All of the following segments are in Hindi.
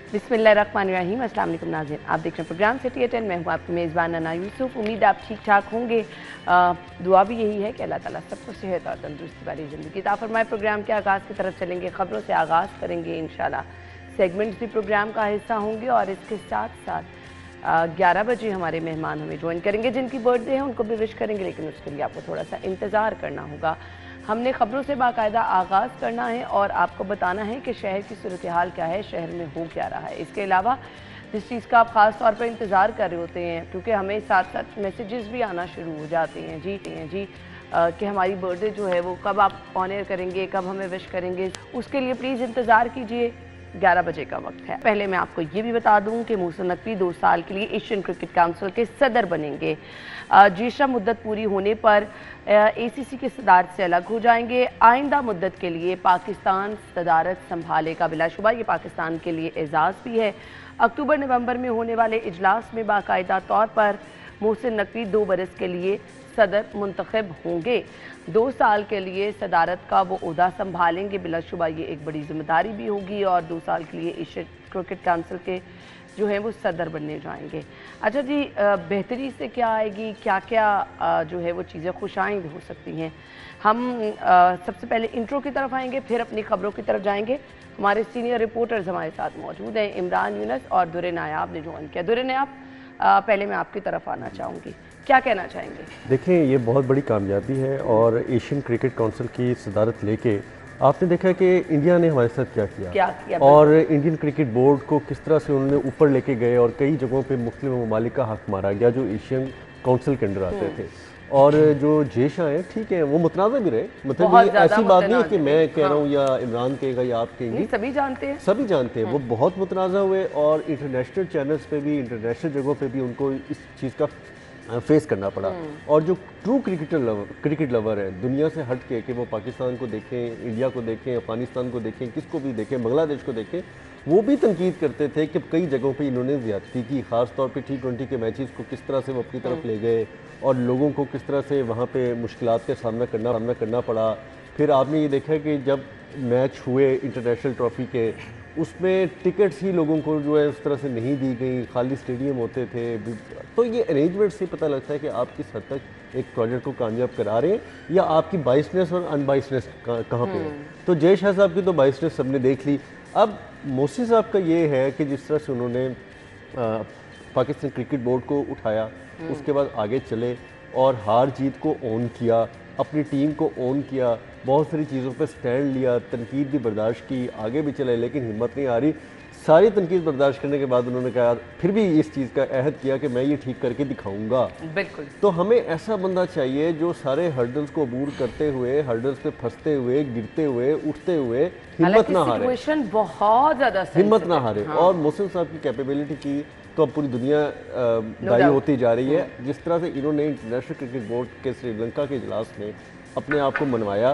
बिस्मिल्लाहिर्रहमानिर्रहीम। अस्सलाम वालेकुम नाज़रीन, आप देख रहे हैं प्रोग्राम सिटी एट 10। मैं हूँ आपकी मेज़बान अना यूसुफ। उम्मीद आप ठीक ठाक होंगे। दुआ भी यही है कि अल्लाह ताला सबको सेहत और तंदुरुस्ती वाली ज़िंदगी अता फरमाए। प्रोग्राम के आगाज़ की तरफ चलेंगे, ख़बरों से आगाज़ करेंगे इंशाल्लाह। सेगमेंट्स भी प्रोग्राम का हिस्सा होंगे और इसके साथ साथ 11 बजे हमारे मेहमान हमें ज्वाइन करेंगे, जिनकी बर्थडे है उनको भी विश करेंगे, लेकिन उसके लिए आपको थोड़ा सा इंतज़ार करना होगा। हमने ख़बरों से बाकायदा आगाज़ करना है और आपको बताना है कि शहर की सूरत हाल क्या है, शहर में हो क्या रहा है। इसके अलावा जिस चीज़ का आप ख़ास तौर पर इंतज़ार कर रहे होते हैं, क्योंकि हमें साथ साथ मैसेजेस भी आना शुरू हो जाते हैं जी कि हमारी बर्थडे जो है वो कब आप ऑनर करेंगे, कब हमें विश करेंगे, उसके लिए प्लीज़ इंतज़ार कीजिए। 11 बजे का वक्त है। पहले मैं आपको ये भी बता दूं कि मोहसिन नकवी 2 साल के लिए एशियन क्रिकेट काउंसिल के सदर बनेंगे। जीशा मुद्दत पूरी होने पर ACC की सदारत से अलग हो जाएंगे। आइंदा मुद्दत के लिए पाकिस्तान सदारत संभालेगा। बिलाशुबा ये पाकिस्तान के लिए एजाज़ भी है। अक्टूबर नवंबर में होने वाले इजलास में बाकायदा तौर पर मोहसिन नकवी 2 बरस के लिए सदर मुंतखब होंगे। 2 साल के लिए सदारत का वो ओहदा संभालेंगे। बिलाशुबा ये एक बड़ी जिम्मेदारी भी होगी और 2 साल के लिए एशियन क्रिकेट काउंसिल के जो है वो सदर बनने जाएंगे। अच्छा जी, बेहतरी से क्या आएगी, क्या क्या जो है वो चीज़ें खुशाइंद हो सकती हैं। हम सबसे पहले इंट्रो की तरफ आएंगे, फिर अपनी खबरों की तरफ जाएंगे। हमारे सीनियर रिपोर्टर्स हमारे साथ मौजूद हैं, इमरान यूनस और दुरे नायाब ने ज्वाइन किया। दुरे नायाब, पहले मैं आपकी तरफ आना चाहूँगी, क्या कहना चाहेंगे? देखिए, ये बहुत बड़ी कामयाबी है और एशियन क्रिकेट काउंसिल की सदारत लेके आपने देखा कि इंडिया ने हमारे साथ क्या किया और इंडियन क्रिकेट बोर्ड को किस तरह से उन्होंने ऊपर लेके गए और कई जगहों पे मुख्तलिफ ममालिक का हक मारा गया जो एशियन काउंसिल के अंडर आते थे। और जो जेश आए, ठीक है, वो मुतनाज़ा भी रहे, मतलब ये ऐसी बात नहीं है कि मैं कह रहा हूँ या इमरान कहेगा या आप कहेंगे, सभी जानते हैं वो बहुत मुतनाज़ा हुए और इंटरनेशनल चैनल्स पे भी, इंटरनेशनल जगहों पे भी उनको इस चीज़ का फेस करना पड़ा। और जो ट्रू क्रिकेट लवर है दुनिया से हट के, कि वो पाकिस्तान को देखें, इंडिया को देखें, अफगानिस्तान को देखें, किसको भी देखें, बांग्लादेश को देखें, वो भी तनकीद करते थे कि कई जगहों पे इन्होंने ज़्यादती की। ख़ास तौर पे T20 के मैचेस को किस तरह से वो अपनी तरफ ले गए और लोगों को किस तरह से वहाँ पे मुश्किलात का सामना करना पड़ा। फिर आपने ये देखा कि जब मैच हुए इंटरनेशनल ट्रॉफ़ी के, उसमें टिकट्स ही लोगों को जो है उस तरह से नहीं दी गई, खाली स्टेडियम होते थे। तो ये अरेंजमेंट से पता लगता है कि आप किस हद तक एक प्रोजेक्ट को कामयाब करा रहे हैं या आपकी बाइसनेस और अनबाइसनेस कहाँ पे है। तो जय शाह साहब की तो बाइसनेस सबने देख ली। अब मोसी साहब का ये है कि जिस तरह से उन्होंने पाकिस्तान क्रिकेट बोर्ड को उठाया, उसके बाद आगे चले और हार जीत को ऑन किया, अपनी टीम को ऑन किया, बहुत सारी चीज़ों पर स्टैंड लिया, तनकीद भी बर्दाश्त की, आगे भी चले, लेकिन हिम्मत नहीं आ रही। सारी तनकीद बर्दाश्त करने के बाद उन्होंने कहा, फिर भी इस चीज़ का अहद किया कि मैं ये ठीक करके दिखाऊंगा। बिल्कुल। तो हमें ऐसा बंदा चाहिए जो सारे हर्डल्स को अबूर करते हुए, हर्डल्स पे फंसते हुए, गिरते हुए, उठते हुए हिम्मत ना हारे, बहुत ज़्यादा हिम्मत ना हारे। और मोहसिन साहब की कैपेबिलिटी की तो अब पूरी दुनिया दाई होती जा रही है। जिस तरह से इन्होंने इंटरनेशनल क्रिकेट बोर्ड के श्रीलंका के इजलास में अपने आप को मनवाया,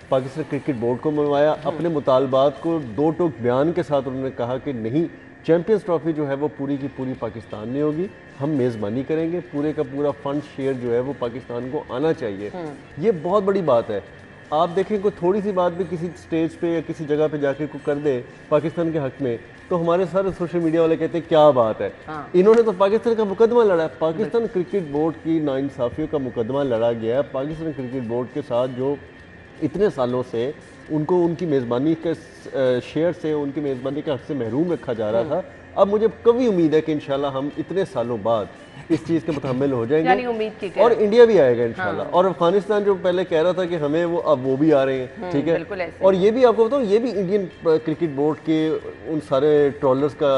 पाकिस्तान क्रिकेट बोर्ड को मनवाया, अपने मुतालबात को 2 टोक बयान के साथ उन्होंने कहा कि नहीं, चैंपियंस ट्रॉफी जो है वो पूरी की पूरी पाकिस्तान में होगी, हम मेज़बानी करेंगे, पूरे का पूरा फंड शेयर जो है वो पाकिस्तान को आना चाहिए। ये बहुत बड़ी बात है। आप देखें, कोई थोड़ी सी बात भी किसी स्टेज पे या किसी जगह पे जाके को कर दे पाकिस्तान के हक में, तो हमारे सारे सोशल मीडिया वाले कहते हैं क्या बात है। इन्होंने तो पाकिस्तान का मुकदमा लड़ा है। पाकिस्तान क्रिकेट बोर्ड की नाइंसाफियों का मुकदमा लड़ा गया है। पाकिस्तान क्रिकेट बोर्ड के साथ जो इतने सालों से उनको उनकी मेज़बानी के शेयर से, उनकी मेज़बानी के हक से महरूम रखा जा रहा था, अब मुझे कभी उम्मीद है कि इंशाल्लाह हम इतने सालों बाद इस चीज़ के मुतहम्मिल हो जाएंगे, यानी उम्मीद की और इंडिया भी आएगा इंशाल्लाह। और अफगानिस्तान जो पहले कह रहा था कि हमें वो, अब वो भी आ रहे हैं, ठीक है। और ये भी आपको बताऊँ, ये भी इंडियन क्रिकेट बोर्ड के उन सारे ट्रॉलर्स का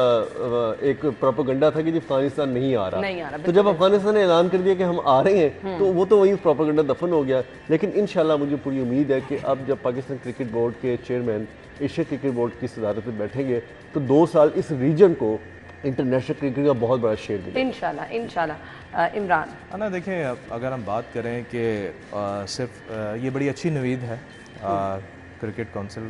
एक प्रोपेगेंडा था कि जी अफगानिस्तान नहीं आ रहा। तो जब अफगानिस्तान ने ऐलान कर दिया कि हम आ रहे हैं, तो वो तो वही प्रोपेगेंडा दफन हो गया। लेकिन इंशाल्लाह मुझे पूरी उम्मीद है कि अब जब पाकिस्तान क्रिकेट बोर्ड के चेयरमैन एशिया क्रिकेट बोर्ड की सदारत में बैठेंगे तो 2 साल इस रीजन को इंटरनेशनल क्रिकेट का बहुत बड़ा शेयर मिलेगा इंशाल्लाह। इमरान, ना देखें, अगर हम बात करें कि सिर्फ ये बड़ी अच्छी नवीद है क्रिकेट काउंसिल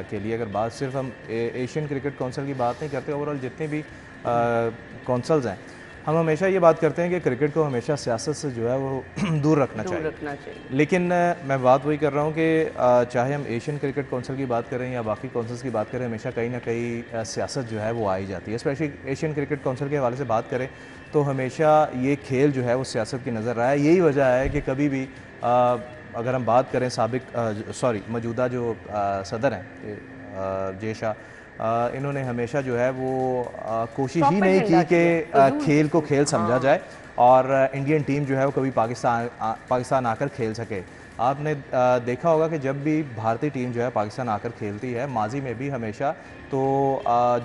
के लिए। अगर बात सिर्फ हम एशियन क्रिकेट काउंसिल की बात नहीं करते, ओवरऑल जितने भी काउंसिल्स हैं हम हमेशा ये बात करते हैं कि क्रिकेट को हमेशा सियासत से जो है वो दूर रखना चाहिए, लेकिन मैं बात वही कर रहा हूँ कि चाहे हम एशियन क्रिकेट काउंसिल की बात करें या बाकी काउंसिल्स की बात करें, हमेशा कहीं ना कहीं सियासत जो है वो आ ही जाती है। स्पेशली एशियन क्रिकेट काउंसिल के हवाले से बात करें तो हमेशा ये खेल जो है वो सियासत की नज़र रहा है। यही वजह है कि कभी भी अगर हम बात करें मौजूदा जो सदर हैं जे शाह, इन्होंने हमेशा जो है वो कोशिश ही नहीं की कि खेल को खेल समझा जाए और इंडियन टीम जो है वो कभी पाकिस्तान आकर खेल सके। आपने देखा होगा कि जब भी भारतीय टीम जो है पाकिस्तान आकर खेलती है, माजी में भी हमेशा तो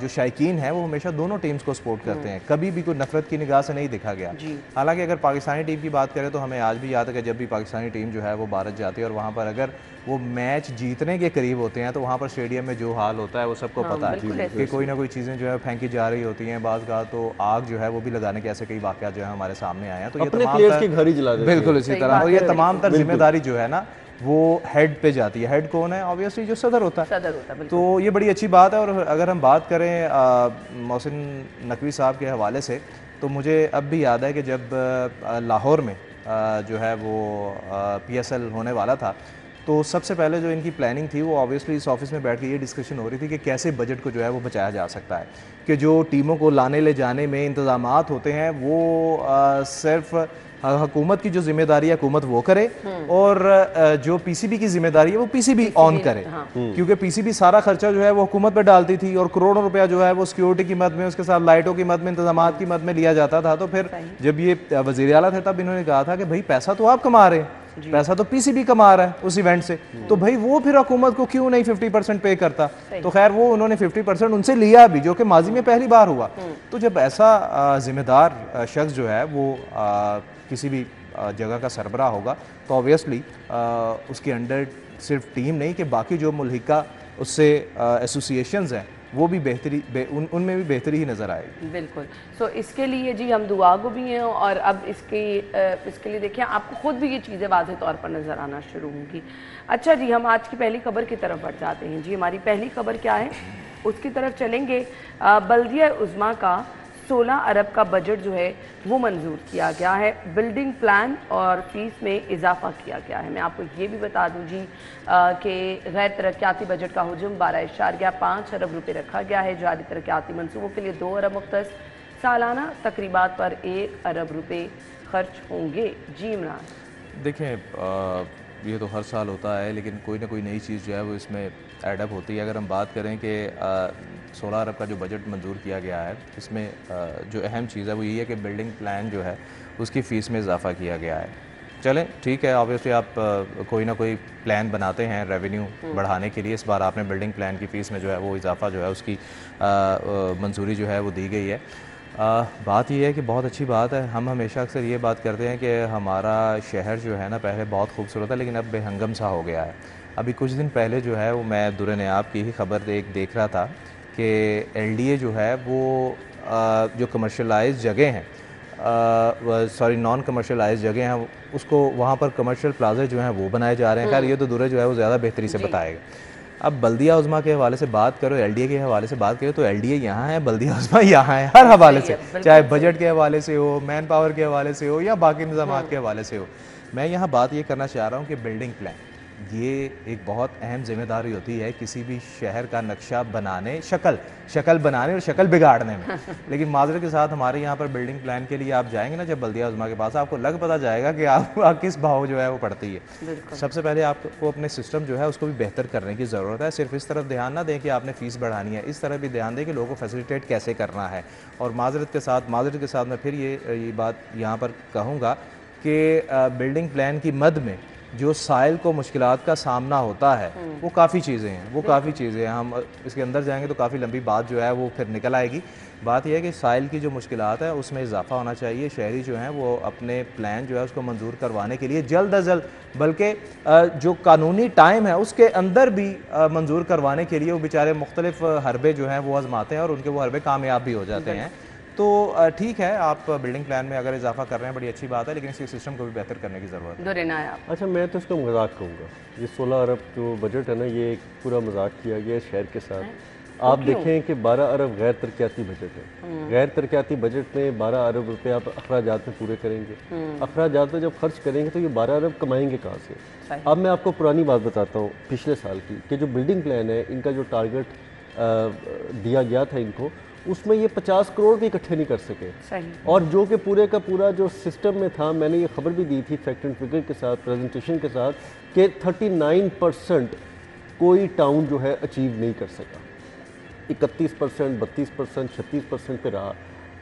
जो शायकीन है वो हमेशा दोनों टीम्स को सपोर्ट करते हैं, कभी भी कोई नफरत की निगाह से नहीं देखा गया। हालांकि अगर पाकिस्तानी टीम की बात करें तो हमें आज भी याद है कि जब भी पाकिस्तानी टीम जो है वो भारत जाती है और वहाँ पर अगर वो मैच जीतने के करीब होते हैं तो वहाँ पर स्टेडियम में जो हाल होता है वो सबको पता है कि कोई ना कोई चीज़ें जो है फेंकी जा रही होती हैं, बाज़ का तो आग जो है वो भी लगाने के ऐसे कई वाक़यात जो है हमारे सामने आए हैं। तो ये प्लेयर्स के घर ही जला देते हैं। बिल्कुल इसी तरह, तो ये तमाम तर जिम्मेदारी जो है ना वो हेड पे जाती है। हेड कौन है? ऑब्वियसली जो सदर होता है। तो ये बड़ी अच्छी बात है। और अगर हम बात करें मोहसिन नकवी साहब के हवाले से, तो मुझे अब भी याद है कि जब लाहौर में जो है वो PSL होने वाला था, तो सबसे पहले जो इनकी प्लानिंग थी वो ऑब्वियसली इस ऑफिस में बैठ के ये डिस्कशन हो रही थी कि कैसे बजट को जो है वो बचाया जा सकता है, कि जो टीमों को लाने ले जाने में इंतज़ामात होते हैं वो सिर्फ हुकूमत की जो जिम्मेदारी है हुकूमत वो करे और जो PCB की जिम्मेदारी है वो PCB ऑन करे, क्योंकि PCB सारा खर्चा जो है वो हुकूमत पर डालती थी और करोड़ों रुपया जो है वो सिक्योरिटी की मद में, उसके साथ लाइटों की मद में, इंतजामात की मद में लिया जाता था। तो फिर जब ये वज़ीर आला थे तब इन्होंने कहा था कि भाई पैसा तो आप कमा रहे हैं, पैसा तो PCB कमा रहा है उस इवेंट से, तो भाई वो फिर हुकूमत को क्यों नहीं 50% पे करता। तो खैर वो उन्होंने 50% उनसे लिया भी, जो कि माजी में पहली बार हुआ। तो जब ऐसा जिम्मेदार शख्स जो है वो किसी भी जगह का सरबराह होगा तो ऑब्वियसली उसके अंडर सिर्फ टीम नहीं कि बाकी जो मुल्हिका उससे एसोसिएशंस हैं वो भी उनमें भी बेहतरी ही नज़र आएगी। बिल्कुल। सो इसके लिए जी हम दुआ गो भी हैं और अब इसके लिए देखिए आपको खुद भी ये चीज़ें वाज़े तौर पर नज़र आना शुरू होंगी। अच्छा जी, हम आज की पहली खबर की तरफ बढ़ जाते हैं। जी हमारी पहली खबर क्या है उसकी तरफ चलेंगे। बल्दिया उज़्मा का 16 अरब का बजट जो है वो मंजूर किया गया है। बिल्डिंग प्लान और फीस में इजाफा किया गया है। मैं आपको ये भी बता दूं जी कि गैर तरक्याती बजट का हुजूम 12.5 अरब रुपये रखा गया है। जारी तरक्याती मनसूबों के लिए 2 अरब मुख्तस, सालाना तकरीबात पर 1 अरब रुपये खर्च होंगे। जी इमरान। देखें ये तो हर साल होता है, लेकिन कोई ना कोई नई चीज़ जो है वो इसमें एडअप होती है। अगर हम बात करें कि 16 अरब का जो बजट मंजूर किया गया है, इसमें जो अहम चीज़ है वो यही है कि बिल्डिंग प्लान जो है उसकी फ़ीस में इजाफा किया गया है। चलें ठीक है, ऑब्वियसली आप कोई ना कोई प्लान बनाते हैं रेवेन्यू बढ़ाने के लिए। इस बार आपने बिल्डिंग प्लान की फ़ीस में जो है वो इजाफा जो है उसकी मंजूरी जो है वो दी गई है। बात यह है कि बहुत अच्छी बात है। हम हमेशा अक्सर ये बात करते हैं कि हमारा शहर जो है ना पहले बहुत खूबसूरत है लेकिन अब बेहंगम सा हो गया है। अभी कुछ दिन पहले जो है वो मैं दुर-ए-नयाब की ही खबर देख रहा था कि LDA जो है वो जो कमर्शलाइज जगह हैं, नॉन कमर्शलाइज जगह हैं, उसको वहाँ पर कमर्शियल प्लाजे जो हैं वो बनाए जा रहे हैं। खैर ये तो दुरे जो है वो ज़्यादा बेहतरी से बताएगा। अब बल्दिया उज़्मा के हवाले से बात करो, LDA के हवाले से बात करो, तो LDA यहाँ है, बल्दिया उज़्मा यहाँ है, हर हवाले से, चाहे बजट के हवाले से हो, मैन पावर के हवाले से हो या बाकी इंतज़ामात के हवाले से हो। मैं यहाँ बात ये करना चाह रहा हूँ कि बिल्डिंग प्लान ये एक बहुत अहम जिम्मेदारी होती है किसी भी शहर का नक्शा बनाने, शक्ल बनाने और शक्ल बिगाड़ने में। लेकिन माजरत के साथ हमारे यहाँ पर बिल्डिंग प्लान के लिए आप जाएंगे ना जब बल्दिया उज़्मा के पास, आपको लग पता जाएगा कि आप किस भाव जो है वो पड़ती है। सबसे पहले आपको अपने सिस्टम जो है उसको भी बेहतर करने की ज़रूरत है। सिर्फ इस तरफ ध्यान ना दें कि आपने फ़ीस बढ़ानी है, इस तरफ भी ध्यान दें कि लोगों को फैसिलिटेट कैसे करना है। और माजरत के साथ मैं फिर ये बात यहाँ पर कहूँगा कि बिल्डिंग प्लान की मद में जो साइल को मुश्किलात का सामना होता है वो काफ़ी चीज़ें हैं। हम इसके अंदर जाएंगे तो काफ़ी लंबी बात जो है वो फिर निकल आएगी। बात यह है कि साइल की जो मुश्किलात है उसमें इजाफा होना चाहिए। शहरी जो हैं वो अपने प्लान जो है उसको मंजूर करवाने के लिए जल्द अज जल्द, बल्कि जो कानूनी टाइम है उसके अंदर भी मंजूर करवाने के लिए वो बेचारे मुख्तलिफ हरबे जो हैं वो आजमाते हैं और उनके वो हरबे कामयाब भी हो जाते हैं। तो ठीक है, आप बिल्डिंग प्लान में अगर इजाफा कर रहे हैं बड़ी अच्छी बात है, लेकिन इसके सिस्टम को भी बेहतर करने की ज़रूरत है। अच्छा, मैं तो इसका मजाक कहूँगा। ये 16 अरब जो बजट है ना, ये एक पूरा मजाक किया गया है शहर के साथ। आप देखें कि 12 अरब गैर तरक्याती बजट है। गैर तरक्याती बजट में 12 अरब रुपए आप अखराजात में पूरे करेंगे। अखराजात में जब खर्च करेंगे तो ये 12 अरब कमाएंगे कहाँ से? अब मैं आपको पुरानी बात बताता हूँ पिछले साल की, कि जो बिल्डिंग प्लान है इनका जो टारगेट दिया गया था इनको, उसमें ये 50 करोड़ भी इकट्ठे नहीं कर सके। सही। और जो कि पूरे का पूरा जो सिस्टम में था, मैंने ये खबर भी दी थी फैक्ट एंड फिगर के साथ, प्रेजेंटेशन के साथ, कि 39% कोई टाउन जो है अचीव नहीं कर सका। 31%, 32%, 36% पे रहा।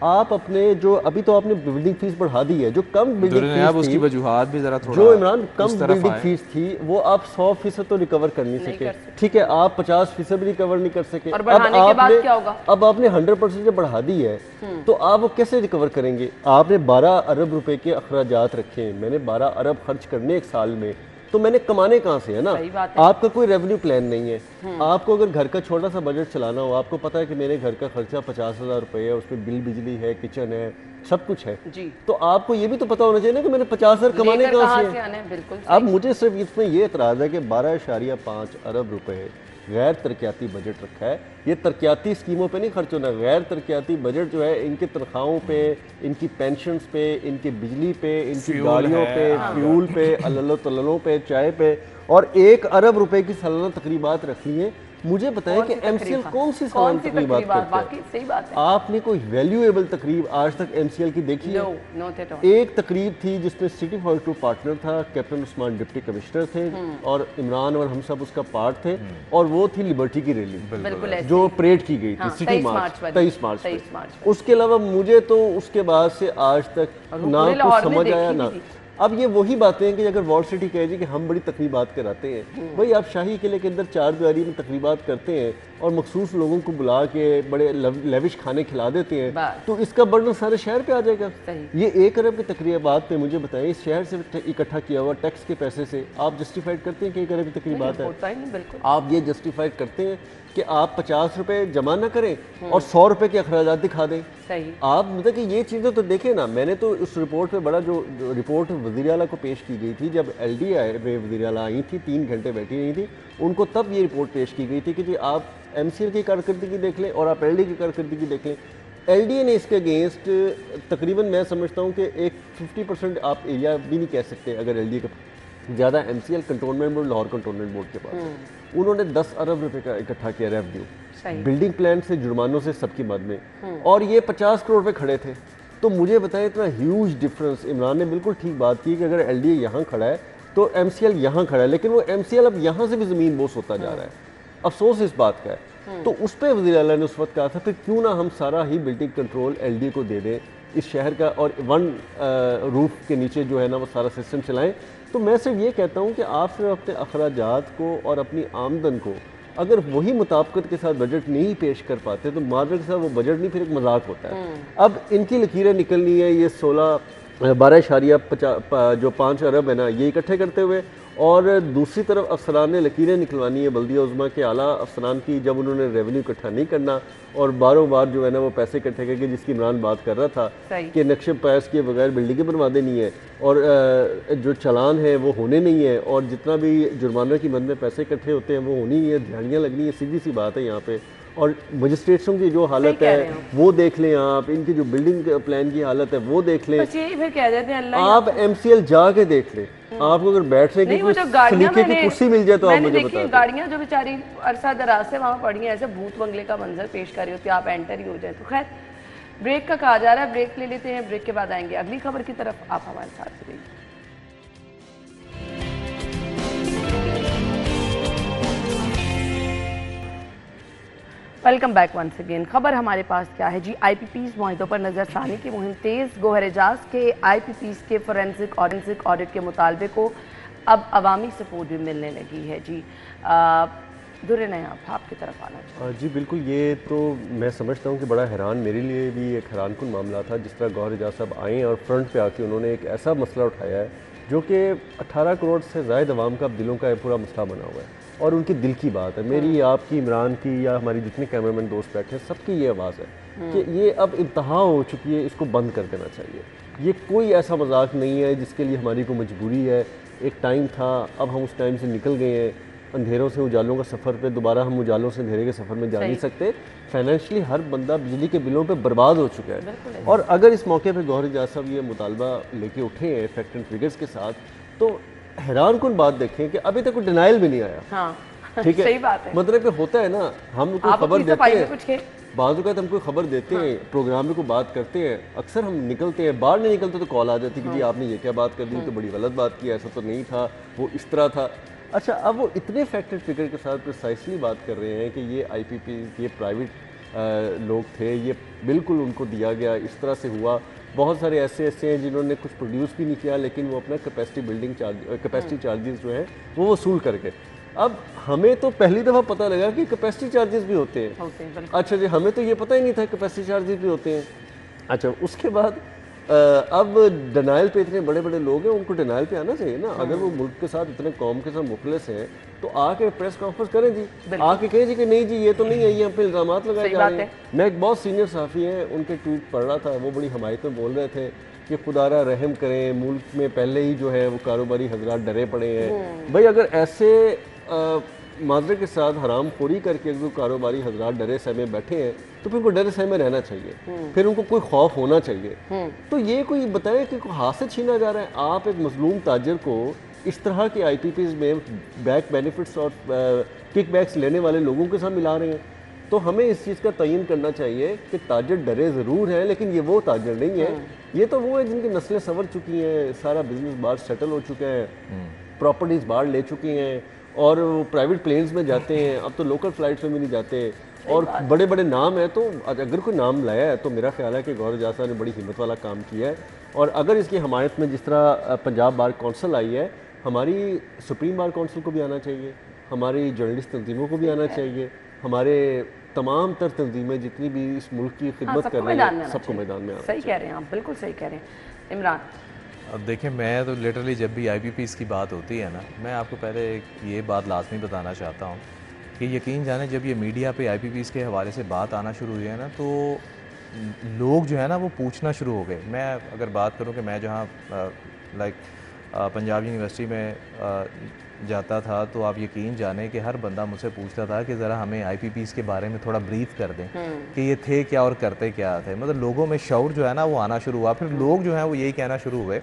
आप अपने जो अभी तो आपने बिल्डिंग फीस बढ़ा दी है, जो कम बिल्डिंग फीस उसकी वजूहात भी जरा थोड़ा जो इमरान कम बिल्डिंग फीस थी वो आप 100% तो रिकवर कर नहीं सके। ठीक है, आप 50% भी रिकवर नहीं कर सके। और बढ़ाने के बाद क्या होगा? अब आपने 100% जब बढ़ा दी है तो आप वो कैसे रिकवर करेंगे? आपने 12 अरब रुपए के अखराजात रखे, मैंने 12 अरब खर्च करने एक साल में, तो मैंने कमाने कहाँ से, है ना? आपका कोई रेवेन्यू प्लान नहीं है। आपको अगर घर का छोटा सा बजट चलाना हो, आपको पता है कि मेरे घर का खर्चा 50,000 रुपये है, उसमें बिल बिजली है, किचन है, सब कुछ है जी। तो आपको ये भी तो पता होना चाहिए ना कि मैंने 50,000 कमाने कहाँ से है। बिल्कुल। अब मुझे सिर्फ इसमें ये एतराज़ है कि 12.5 अरब रुपए गैर तरक्याती बजट रखा है। ये तरक्याती स्कीमों पे नहीं खर्च होना, गैर तरक्याती बजट जो है इनकी तनख्वाहों पे, इनकी पेंशन्स पे, इनकी बिजली पे, इनकी गाड़ियों पे, फ्यूल पे, अल्लों पे, चाय पे, और 1 अरब रुपए की सालाना तकरीबात रखनी है। मुझे बताएं कि एमसीएल कौन सी सालाना तकरीबात करता है? सही बात है। आपने कोई वैल्यूएबल तकरीब आज तक एमसीएल की देखी है? एक तकरीब थी जिसमें सिटी फॉर टू पार्टनर था, कैप्टन उस्मान डिप्टी कमिश्नर थे और इमरान और हम सब उसका पार्ट थे, और वो थी लिबर्टी की रैली जो परेड की गई थी सिटी मार्च 23 मार्च। उसके अलावा मुझे तो उसके बाद से आज तक ना कुछ समझ आया ना। अब ये वही बातें हैं कि अगर वॉल सिटी कहे जी कि हम बड़ी तकरीबात कराते हैं, भाई आप शाही किले के अंदर 4 दीवारी में तकरीबात करते हैं और मखसूस लोगों को बुला के बड़े लेविश खाने खिला देते हैं, तो इसका बर्डन सारे शहर पे आ जाएगा। ये 1 अरब की तकरीबात पे मुझे बताएं, इस शहर से इकट्ठा किया हुआ टैक्स के पैसे से आप जस्टिफाइड करते हैं कि 1 अरब की तकरीबात है? आप ये जस्टिफाइड करते हैं कि आप 50 रुपए जमा ना करें और 100 रुपए के अखराजात दिखा दें? सही। आप मतलब कि ये चीज़ें तो देखें ना। मैंने तो उस रिपोर्ट पे बड़ा जो रिपोर्ट वज़ीर आला को पेश की गई थी, जब LDI में वज़ीर आला आई थी, 3 घंटे बैठी रही थी, उनको तब ये रिपोर्ट पेश की गई थी कि जी आप MCL की कारकर्दगी देख लें और आप LD की कारकर्दगी देख लें। LDA ने इसके अगेंस्ट तकरीबन मैं समझता हूँ कि एक 50% आप एरिया भी नहीं कह सकते अगर LDA का ज़्यादा MCL cantonment board, Lahore cantonment board के पास उन्होंने 10 अरब रुपए का इकट्ठा किया रेवेन्यू बिल्डिंग प्लान से, जुर्मानों से, सबकी मद में, और ये 50 करोड़ रुपए खड़े थे। तो मुझे बताएं इतना ह्यूज डिफरेंस। इमरान ने बिल्कुल ठीक बात की कि अगर LDA यहाँ खड़ा है तो MCL यहाँ खड़ा है, लेकिन वो MCL अब यहाँ से भी ज़मीन बोस होता जा रहा है। अफसोस इस बात का है। तो उस पर वज़ीर आला ने उस वक्त कहा था फिर क्यों ना हम सारा ही बिल्डिंग कंट्रोल LDA को दे दें इस शहर का, और वन रूफ के नीचे जो है ना वो सारा सिस्टम चलाएं। तो मैं सिर्फ ये कहता हूँ कि आप सिर्फ अपने अखराजात को और अपनी आमदन को अगर वही मुताबिकत के साथ बजट नहीं पेश कर पाते तो मार्केट के साथ वो बजट नहीं, फिर एक मजाक होता है। अब इनकी लकीरें निकलनी है ये 12.5 अरब है ना, ये इकट्ठे करते हुए, और दूसरी तरफ अफसरान ने लकीरें निकलवानी है बल्दिया उज़्मा के आला अफसरान की, जब उन्होंने रेवेन्यू इकट्ठा नहीं करना और बारों बार जो है ना वो पैसे इकट्ठे करके, जिसकी इमरान बात कर रहा था कि नक्शे पास किए बगैर बिल्डिंगें बनवा देनी है, और जो चलान है वो होने नहीं है, और जितना भी जुर्माना की मद में पैसे इकट्ठे होते हैं वो होनी नहीं है, दिहाड़ियाँ लगनी है, सीधी सी बात है यहाँ पे। और मजिस्ट्रेट्सों की जो हालत है वो देख लें आप, इनकी जो बिल्डिंग प्लान की हालत है वो देख लें, फिर कह देते हैं अल्लाह आप MCL जाके देख लें। आपको अगर बैठने की सलीके की कुर्सी मिल जाए तो आप मुझे बताएं। गाड़ियां जो बेचारी अरसा दराज से वहाँ पड़ी हैं, ऐसे भूत बंगले का मंजर पेश कर रही होती है, आप एंटर ही हो जाए। तो खैर ब्रेक का कहा जा रहा है, ब्रेक ले लेते हैं, ब्रेक के बाद आएंगे अगली खबर की तरफ, आप हमारे साथ रहिए। Welcome back once again. खबर हमारे पास क्या है जी, IPPs मुआहिदों पर नजरसानी की मुहिम तेज। गोहर एजाज के IPPs के फोरेंसिक ऑडिट के मुतालबे को अब अवामी सपोर्ट भी मिलने लगी है जी। दुर्रे नयाब आपकी तरफ आना चाहिए। जी बिल्कुल, ये तो मैं समझता हूँ कि बड़ा हैरान, मेरे लिए भी एक हैरानकुन मामला था जिस तरह गौहर एजाज साहब आए और फ्रंट पे आके उन्होंने एक ऐसा मसला उठाया है जो कि 18 करोड़ से ज़ायद अवाम का दिलों का पूरा मसला बना हुआ है, और उनकी दिल की बात है। मेरी, आपकी, इमरान की, या हमारी जितने कैमरामैन दोस्त बैठे हैं, सबकी ये आवाज़ है कि ये अब इंतहा हो चुकी है, इसको बंद कर देना चाहिए। ये कोई ऐसा मजाक नहीं है जिसके लिए हमारी कोई मजबूरी है। एक टाइम था, अब हम उस टाइम से निकल गए हैं। अंधेरों से उजालों का सफ़र पे दोबारा हम उजालों से अंधेरे के सफ़र में जा नहीं सकते। फाइनेंशियली हर बंदा बिजली के बिलों पे बर्बाद हो चुका है। और अगर इस मौके पे गौहर एजाज साहब ये मुतालबा लेके उठे हैं फैक्ट एंड फिगर्स के साथ, तो हैरान कुन बात देखें कि अभी तक कोई डिनाइल भी नहीं आया। हाँ, ठीक है, सही बात है। मतलब कि होता है ना, हम कोई खबर देते हैं, बाज़ औक़ात हम कोई खबर देते हैं, प्रोग्राम में कोई बात करते हैं, अक्सर हम निकलते हैं, बाहर नहीं निकलते तो कॉल आ जाती है कि जी आपने ये क्या बात कर दी, तो बड़ी गलत बात की, ऐसा तो नहीं था, वो इस तरह था। अच्छा, अब वो इतने फैक्ट एंड फिगर के साथ प्रिसाइसली बात कर रहे हैं कि ये IPP, ये प्राइवेट लोग थे, ये बिल्कुल उनको दिया गया, इस तरह से हुआ। बहुत सारे ऐसे हैं जिन्होंने कुछ प्रोड्यूस भी नहीं किया, लेकिन वो अपना कैपेसिटी चार्जेस जो है वो वसूल करके। अब हमें तो पहली दफ़ा पता लगा कि कैपेसिटी चार्जेस भी होते हैं। अच्छा जी, हमें तो ये पता ही नहीं था कैपेसिटी चार्जेस भी होते हैं। अच्छा, उसके बाद अब डिनाइल पे इतने बड़े बड़े लोग हैं, उनको डिनाइल पे आना चाहिए ना। अगर वो मुल्क के साथ इतने कौम के साथ मुखलिस हैं तो आके प्रेस कॉन्फ्रेंस करें जी, आके कहें जी कि नहीं जी ये तो नहीं है, ये हम पे इल्ज़ामात लगाए जा रहे हैं। मैं एक बहुत सीनियर सहाफ़ी हैं, उनके ट्वीट पढ़ रहा था, वो बड़ी हमायत में बोल रहे थे कि खुदारा रहम करें, मुल्क में पहले ही जो है वो कारोबारी हजरात डरे पड़े हैं। भाई अगर ऐसे माजरे के साथ हराम खोरी करके अगर कारोबारी हजरात डरे सहमे बैठे हैं तो फिर उनको डरे सहमे रहना चाहिए, फिर उनको कोई खौफ होना चाहिए। तो ये कोई बताए कि हाथ से छीना जा रहा है। आप एक मजलूम ताजर को इस तरह के IPPs में बैक बेनिफिट्स और किक बैक्स लेने वाले लोगों के साथ मिला रहे हैं। तो हमें इस चीज़ का तयन करना चाहिए कि ताजर डरे ज़रूर हैं, लेकिन ये वो ताजर नहीं है। ये तो वो है जिनकी नस्लें संवर चुकी हैं, सारा बिजनेस बाहर सेटल हो चुका है, प्रॉपर्टीज़ बाहर ले चुकी हैं और प्राइवेट प्लेन्स में जाते हैं। अब तो लोकल फ़्लाइट्स में भी नहीं जाते और बड़े बड़े नाम हैं। तो अगर कोई नाम लाया है तो मेरा ख्याल है कि गौहर एजाज साहब ने बड़ी हिम्मत वाला काम किया है। और अगर इसकी हमायत में जिस तरह पंजाब बार कौंसिल आई है, हमारी सुप्रीम बार कौंसिल को भी आना चाहिए, हमारी जर्नलिस्ट तंजीमों को भी आना चाहिए, हमारे तमाम तर तंजीमें जितनी भी इस मुल्क की खिदमत कर रही हैं सबको मैदान में आना चाहिए। सही कह रहे हैं आप, बिल्कुल सही कह रहे हैं। इमरान, अब देखिए, मैं तो लिटरली जब भी IPPs की बात होती है ना, मैं आपको पहले ये बात लाजमी बताना चाहता हूँ कि यकीन जाने जब ये मीडिया पे IPPs के हवाले से बात आना शुरू हुई है ना, तो लोग जो है ना वो पूछना शुरू हो गए। मैं अगर बात करूँ कि मैं जहाँ पंजाब यूनिवर्सिटी में जाता था, तो आप यकीन जाने कि हर बंदा मुझसे पूछता था कि ज़रा हमें IPPs के बारे में थोड़ा ब्रीफ कर दें कि ये थे क्या और करते क्या थे। मतलब लोगों में शऊर जो है ना वो आना शुरू हुआ। फिर लोग जो हैं वो यही कहना शुरू हुए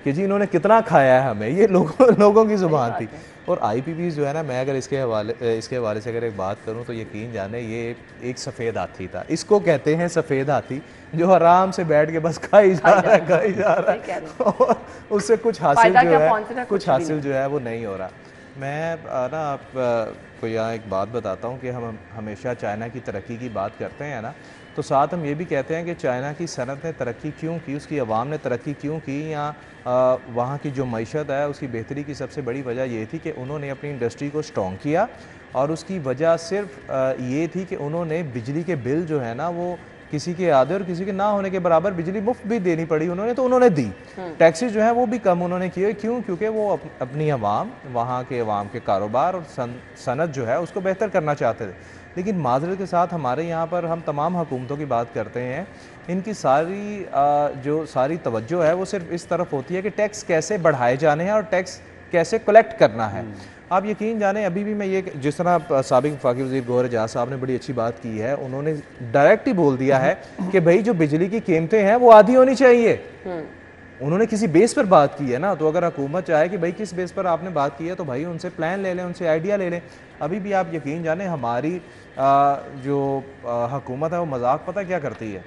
कि जी इन्होंने कितना खाया है हमें, ये लोगों की ज़ुबान थी। और IPPs जो है ना, मैं अगर इसके हवाले से अगर एक बात करूँ तो यकीन जाने ये एक सफ़ेद हाथी था। इसको कहते हैं सफ़ेद हाथी, जो आराम से बैठ के बस खाई जा रहा है और उससे कुछ हासिल जो है वो नहीं हो रहा। मैं ना आपको यहाँ एक बात बताता हूँ कि हम हमेशा चाइना की तरक्की की बात करते हैं ना, तो साथ हम ये भी कहते हैं कि चाइना की सनत ने तरक्की क्यों की, उसकी आवाम ने तरक्की क्यों की, या वहाँ की जो मईशत है उसकी बेहतरी की सबसे बड़ी वजह ये थी कि उन्होंने अपनी इंडस्ट्री को स्ट्रॉन्ग किया। और उसकी वजह सिर्फ ये थी कि उन्होंने बिजली के बिल जो है ना वो किसी के आधे और किसी के ना होने के बराबर बिजली मुफ्त भी देनी पड़ी उन्होंने, तो उन्होंने दी। टैक्सेस जो है वो भी कम उन्होंने किए। क्यों? क्योंकि वो अपनी आवाम, वहाँ के अवाम के कारोबार और सनत जो है उसको बेहतर करना चाहते थे। लेकिन माजरत के साथ हमारे यहाँ पर हम तमाम हुकूमतों की बात करते हैं, इनकी सारी तवज्जो है वो सिर्फ इस तरफ होती है कि टैक्स कैसे बढ़ाए जाने हैं और टैक्स कैसे कलेक्ट करना है। आप यकीन जाने, अभी भी मैं ये, जिस तरह साबिक वफाकी वज़ीर गौहर एजाज साहब ने बड़ी अच्छी बात की है, उन्होंने डायरेक्ट ही बोल दिया है कि भाई जो बिजली की कीमतें हैं वो आधी होनी चाहिए। उन्होंने किसी बेस पर बात की है ना, तो अगर हुकूमत चाहे कि भाई किस बेस पर आपने बात की है तो भाई उनसे प्लान ले लें, उनसे आइडिया ले लें। अभी भी आप यकीन जाने हमारी जो हुकूमत है वो मजाक पता क्या करती है,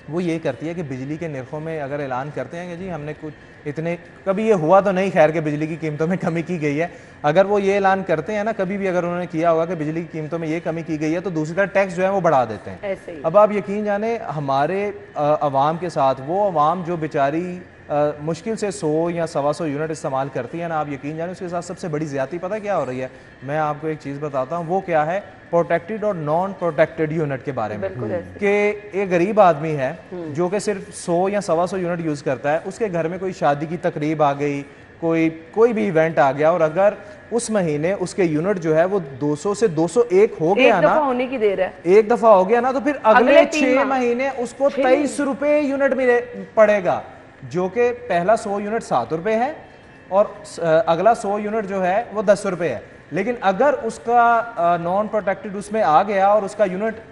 वो ये करती है कि बिजली के निर्खों में अगर ऐलान करते हैं कि जी हमने कुछ इतने, कभी ये हुआ तो नहीं खैर कि बिजली की कीमतों में कमी की गई है, अगर वो ये ऐलान करते हैं ना, कभी भी अगर उन्होंने किया होगा कि बिजली की कीमतों में ये कमी की गई है, तो दूसरी तरफ टैक्स जो है वो बढ़ा देते हैं। अब आप यकीन जाने हमारे अवाम के साथ, वो अवाम जो बेचारी मुश्किल से 100 या 125 यूनिट इस्तेमाल करती है ना, आप यकीन जाने उसके साथ सबसे बड़ी ज़्यादती पता क्या हो रही है। मैं आपको एक चीज़ बताता हूँ, वो क्या है, प्रोटेक्टेड और नॉन प्रोटेक्टेड यूनिट के बारे में। कि एक गरीब आदमी है जो कि सिर्फ 100 या 125 यूनिट यूज़ करता है, उसके घर में कोई शादी की तकरीब आ गई, कोई भी इवेंट आ गया, और अगर उस महीने उसके यूनिट जो है वो 200 से 201 हो गया ना, होने की देर है, एक दफा हो गया ना, तो फिर अगले 6 महीने उसको 23 रुपए यूनिट मिले पड़ेगा, जो कि पहला 100 यूनिट 7 रुपए है और अगला 100 यूनिट जो है वो 10 रुपए है। लेकिन अगर उसका नॉन प्रोटेक्टेड उसमें आ गया और उसका यूनिट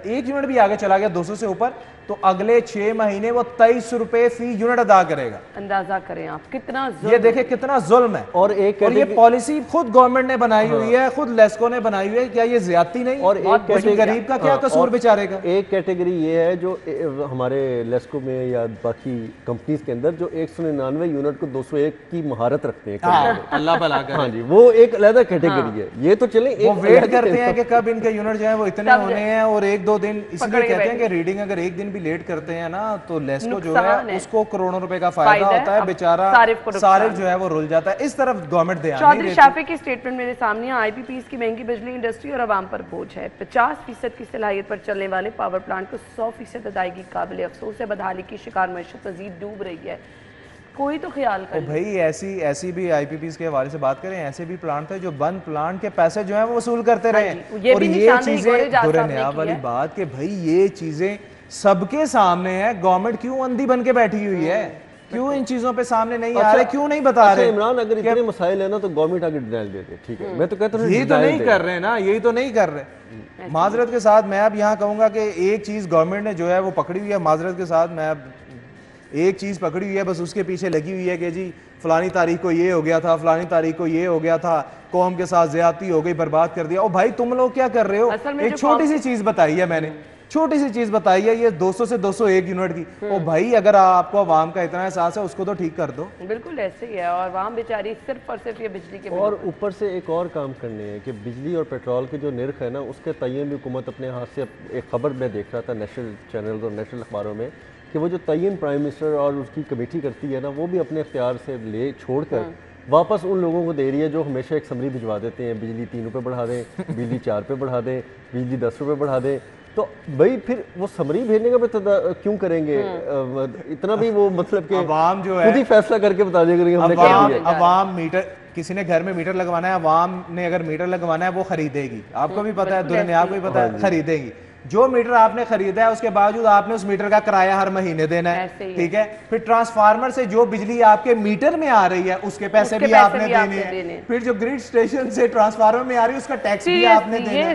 1 यूनिट भी आगे चला गया 200 से ऊपर, तो अगले 6 महीने वो 23 रुपए फी यूनिट अदा करेगा। अंदाजा करें आप कितना ये देखें कितना जुल्म है। और ये पॉलिसी खुद गवर्नमेंट ने बनाई हुई है, खुद लेस्को ने बनाई हुई है। क्या ये ज्यादती नहीं? और एक गरीब का क्या कसूर बेचारे का? एक कैटेगरी ये है जो हमारे लेस्को में या बाकी कंपनीज के अंदर जो 199 यूनिट को 201 की महारत रखते हैं, अल्लाह भला करे। हाँ जी, वो एक अलग कैटेगरी है। ये तो चले वो वेट करते हैं कि कब इनके यूनिट जो है वो इतने होने हैं, और 1-2 दिन इसलिए कहते हैं कि रीडिंग अगर एक दिन भी लेट करते हैं ना तो लेस्को जो है उसको करोड़ों रुपए का फायदा होता है, बेचारा सारिफ जो है वो रुल जाता है। इस तरफ गवर्नमेंट ध्यान नहीं देती। चौधरी शाफी की स्टेटमेंट मेरे सामने, आईपीपीएस की महंगी बिजली इंडस्ट्री और आवाम पर बोझ है। 50% की सलाहियत पर चलने वाले पावर प्लांट को 100% अदायगी काबिल अफसोस है। बदहाली की शिकार मईशत मजीद डूब रही है, कोई तो ख्याल कर। भाई ऐसी भी आईपीपीएस के हवाले से बात करें, ऐसे भी प्लांट थे जो बंद प्लांट के पैसे जो है वो वसूल करते रहे। और ये चीजें दुर्नियाब वाली बात कि भाई ये चीजें सबके सामने है, गवर्नमेंट क्यों अंधी बन के बैठी हुई है? क्यों इन चीजों पे सामने नहीं आ रहे, क्यों नहीं बता रहे? इमरान, अगर इतने मसाइल है ना तो गवर्नमेंट आगे डिनाइल दे दे, ठीक है। मैं तो कहता हूं यही तो नहीं कर रहे ना, यही तो नहीं कर रहे। माजरत के साथ मैं अब यहाँ कहूंगा कि एक चीज गवर्नमेंट ने जो है वो पकड़ी हुई है। माजरत के साथ मैं अब एक चीज पकड़ी हुई है, बस उसके पीछे लगी हुई है कि जी फलानी तारीख को ये हो गया था, फलानी तारीख को ये हो गया था, कौम के साथ ज्यादती हो गई, बर्बाद कर दिया। ओ भाई तुम लोग क्या कर रहे हो? एक छोटी सी चीज बताई है मैंने, छोटी सी चीज बताई है ये 200 से 201 यूनिट की। ओ भाई अगर आपको आवाम का इतना एहसास है उसको तो ठीक कर दो। बिल्कुल ऐसे ही है। और आवाम बेचारी सिर्फ और सिर्फ ये बिजली के और ऊपर से एक और काम करने हैं कि बिजली और पेट्रोल के जो निर्ख है ना उसके तयन भी हुकूमत अपने हाथ से, एक खबर मैं देख रहा था नेशनल चैनल और नेशनल अखबारों में कि वो जो तयन प्राइम मिनिस्टर और उसकी कमेटी करती है ना, वो भी अपने इख्तियार से ले छोड़कर वापस उन लोगों को दे रही है जो हमेशा एक समरी भिजवा देते हैं, बिजली 3 रुपये बढ़ा दें, बिजली 4 रुपये बढ़ा दें, बिजली 10 रुपये बढ़ा दें। तो भाई फिर वो समरी भेजने का भी क्यों करेंगे? इतना भी वो मतलब कि अवाम जो है खुद ही फैसला करके बता देगा हमने कर दिया। अवाम मीटर, किसी ने घर में मीटर लगवाना है, अवाम ने अगर मीटर लगवाना है वो खरीदेगी, आपको भी पता है, दुनिया आपको भी पता है, खरीदेगी। जो मीटर आपने खरीदा है उसके बावजूद आपने उस मीटर का किराया हर महीने देना है, ठीक है। फिर ट्रांसफार्मर से जो बिजली आपके मीटर में आ रही है उसके पैसे भी आपने देने हैं। फिर जो ग्रिड स्टेशन से ट्रांसफार्मर में आ रही है उसका टैक्स भी आपने देना है। ये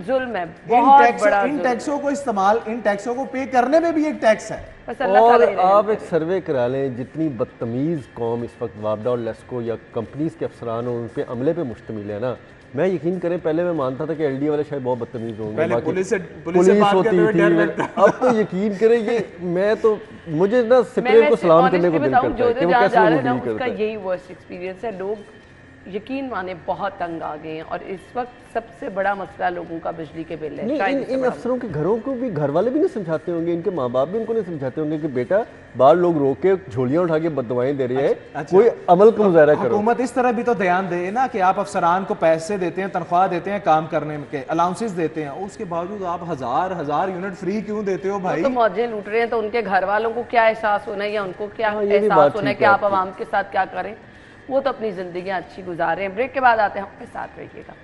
जुल्म है बहुत बड़ा। इन टैक्सों को इस्तेमाल, इन टैक्सों को पे करने में भी एक टैक्स है। और आप एक सर्वे करा लें, जितनी बदतमीज कौम इस वक्त वापडा और लेस्को या कंपनीज के अफसरान और उनके अमले पे मुश्तमिल है ना, मैं यकीन करें पहले मैं मानता था कि एलडीए वाले शायद बहुत बदतमीज होंगे, पुलिस होती थी। अब तो यकीन करें ये मैं तो मुझे ना सिपरे को सलाम करने को दिल करता है कि वो कैसे वो डील करता है। यही वर्स्ट एक्सपीरियंस है। लोग यकीन माने बहुत तंग आ गए हैं और इस वक्त सबसे बड़ा मसला लोगों का बिजली के बिल है। नहीं, इन अफसरों के घरों को भी घर वाले भी नहीं समझाते होंगे, इनके माँ बाप भी उनको नहीं समझाते होंगे कि बेटा बाहर लोग रोक के झोलियां उठा के बददुआएं दे रहे हैं, कोई अमल का मुजाहरा करो। हुकूमत इस तरह भी तो ध्यान दे ना कि आप अफसरान को पैसे देते हैं, तनख्वाह देते हैं, काम करने के अलाउंसेस देते हैं, उसके बावजूद आप हजार यूनिट फ्री क्यों देते हो भाई? तो मौजें लूट रहे हैं तो उनके घर वालों को क्या एहसास होना है या उनको क्या एहसास होना है कि आप आवाम के साथ क्या करें? वो तो अपनी जिंदगी अच्छी गुजार रहे हैं। ब्रेक के बाद आते हैं, हमारे साथ रहिएगा।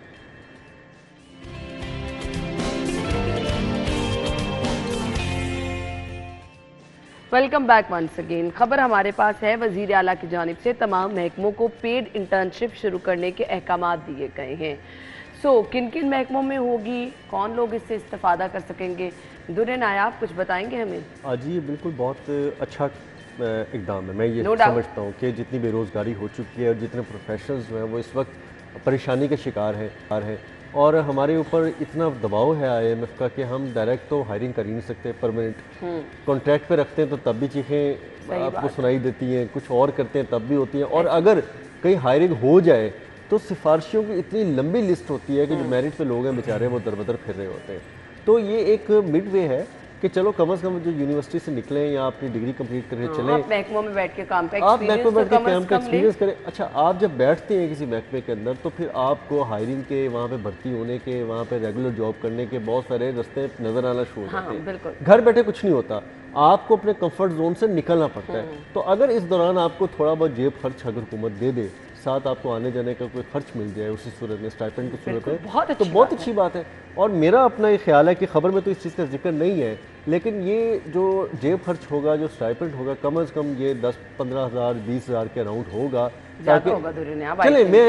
Welcome back once again. खबर हमारे पास है, वजीर आला की जानिब से तमाम महकमों को पेड इंटर्नशिप शुरू करने के अहकामात दिए गए हैं। किन किन महकमों में होगी, कौन लोग इससे इस्तेफादा कर सकेंगे? दुर्रे नायाब कुछ बताएंगे हमें? जी ये बिल्कुल बहुत अच्छा इकदाम है। मैं ये समझता हूँ कि जितनी बेरोज़गारी हो चुकी है और जितने प्रोफेशनल्स जो हैं वो इस वक्त परेशानी के शिकार है और हमारे ऊपर इतना दबाव है IMF का कि हम डायरेक्ट तो हायरिंग कर ही नहीं सकते, परमानेंट कॉन्ट्रैक्ट पे रखते हैं तो तब भी चीखें आपको सुनाई देती हैं, कुछ और करते हैं तब भी होती हैं, और अगर कहीं हायरिंग हो जाए तो सिफारिशों की इतनी लंबी लिस्ट होती है कि जो मेरिट पे लोग हैं बेचारे वो दर-बदर फिर रहे होते हैं। तो ये एक मिड वे है कि चलो कम से कम जो यूनिवर्सिटी से निकले या अपनी डिग्री कंप्लीट करके चलें, आप महकमों में बैठ के काम का एक्सपीरियंस करें। अच्छा, आप जब बैठते हैं किसी महकमे के अंदर तो फिर आपको हायरिंग के, वहाँ पे भर्ती होने के, वहाँ पे रेगुलर जॉब करने के बहुत सारे रास्ते नजर आना शुरू हो जाते हैं। घर बैठे कुछ नहीं होता, आपको अपने कंफर्ट जोन से निकलना पड़ता है। तो अगर इस दौरान आपको थोड़ा बहुत जेब खर्च अगर हुकूमत दे दे, साथ आपको आने जाने का कोई खर्च मिल जाए उसी सूरत में, स्टाइपेंड की सूरत में, तो बहुत अच्छी बात है। और मेरा अपना ये ख्याल है कि खबर में तो इस चीज़ का जिक्र नहीं है, लेकिन ये जो जेब खर्च होगा, जो स्टाइपेंड होगा, कम से कम ये 10-15 हज़ार 20 हज़ार के अराउंड होगा, ज़्यादा होगा दुर्यों ने, आप चले आई मैं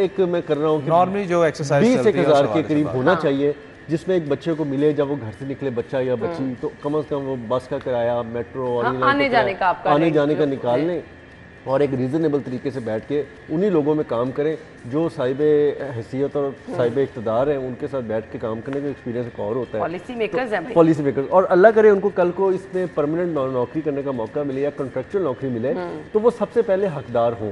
एक मैं कर रहा हूँ कि नॉर्मली जो एक्सरसाइज 20,000 के करीब होना चाहिए, जिसमें एक बच्चे को मिले जब वो घर से निकले बच्चा या बच्ची, तो कम से कम वो बस का किराया, मेट्रो और आने जाने का आपका आने जाने का जो निकाल लें और एक रीज़नेबल तरीके से बैठ के उन्हीं लोगों में काम करें जो साहिब हैसियत और साहिब इक़्तिदार हैं, उनके साथ बैठ के काम करने का एक्सपीरियंस एक और होता है। पॉलिसी मेकर्स हैं भाई। पॉलिसी मेकर्स, और अल्लाह करे उनको कल को इसमें परमानेंट नौकरी करने का मौका मिले या कॉन्ट्रेक्चुअल नौकरी मिले तो वो सबसे पहले हकदार हों।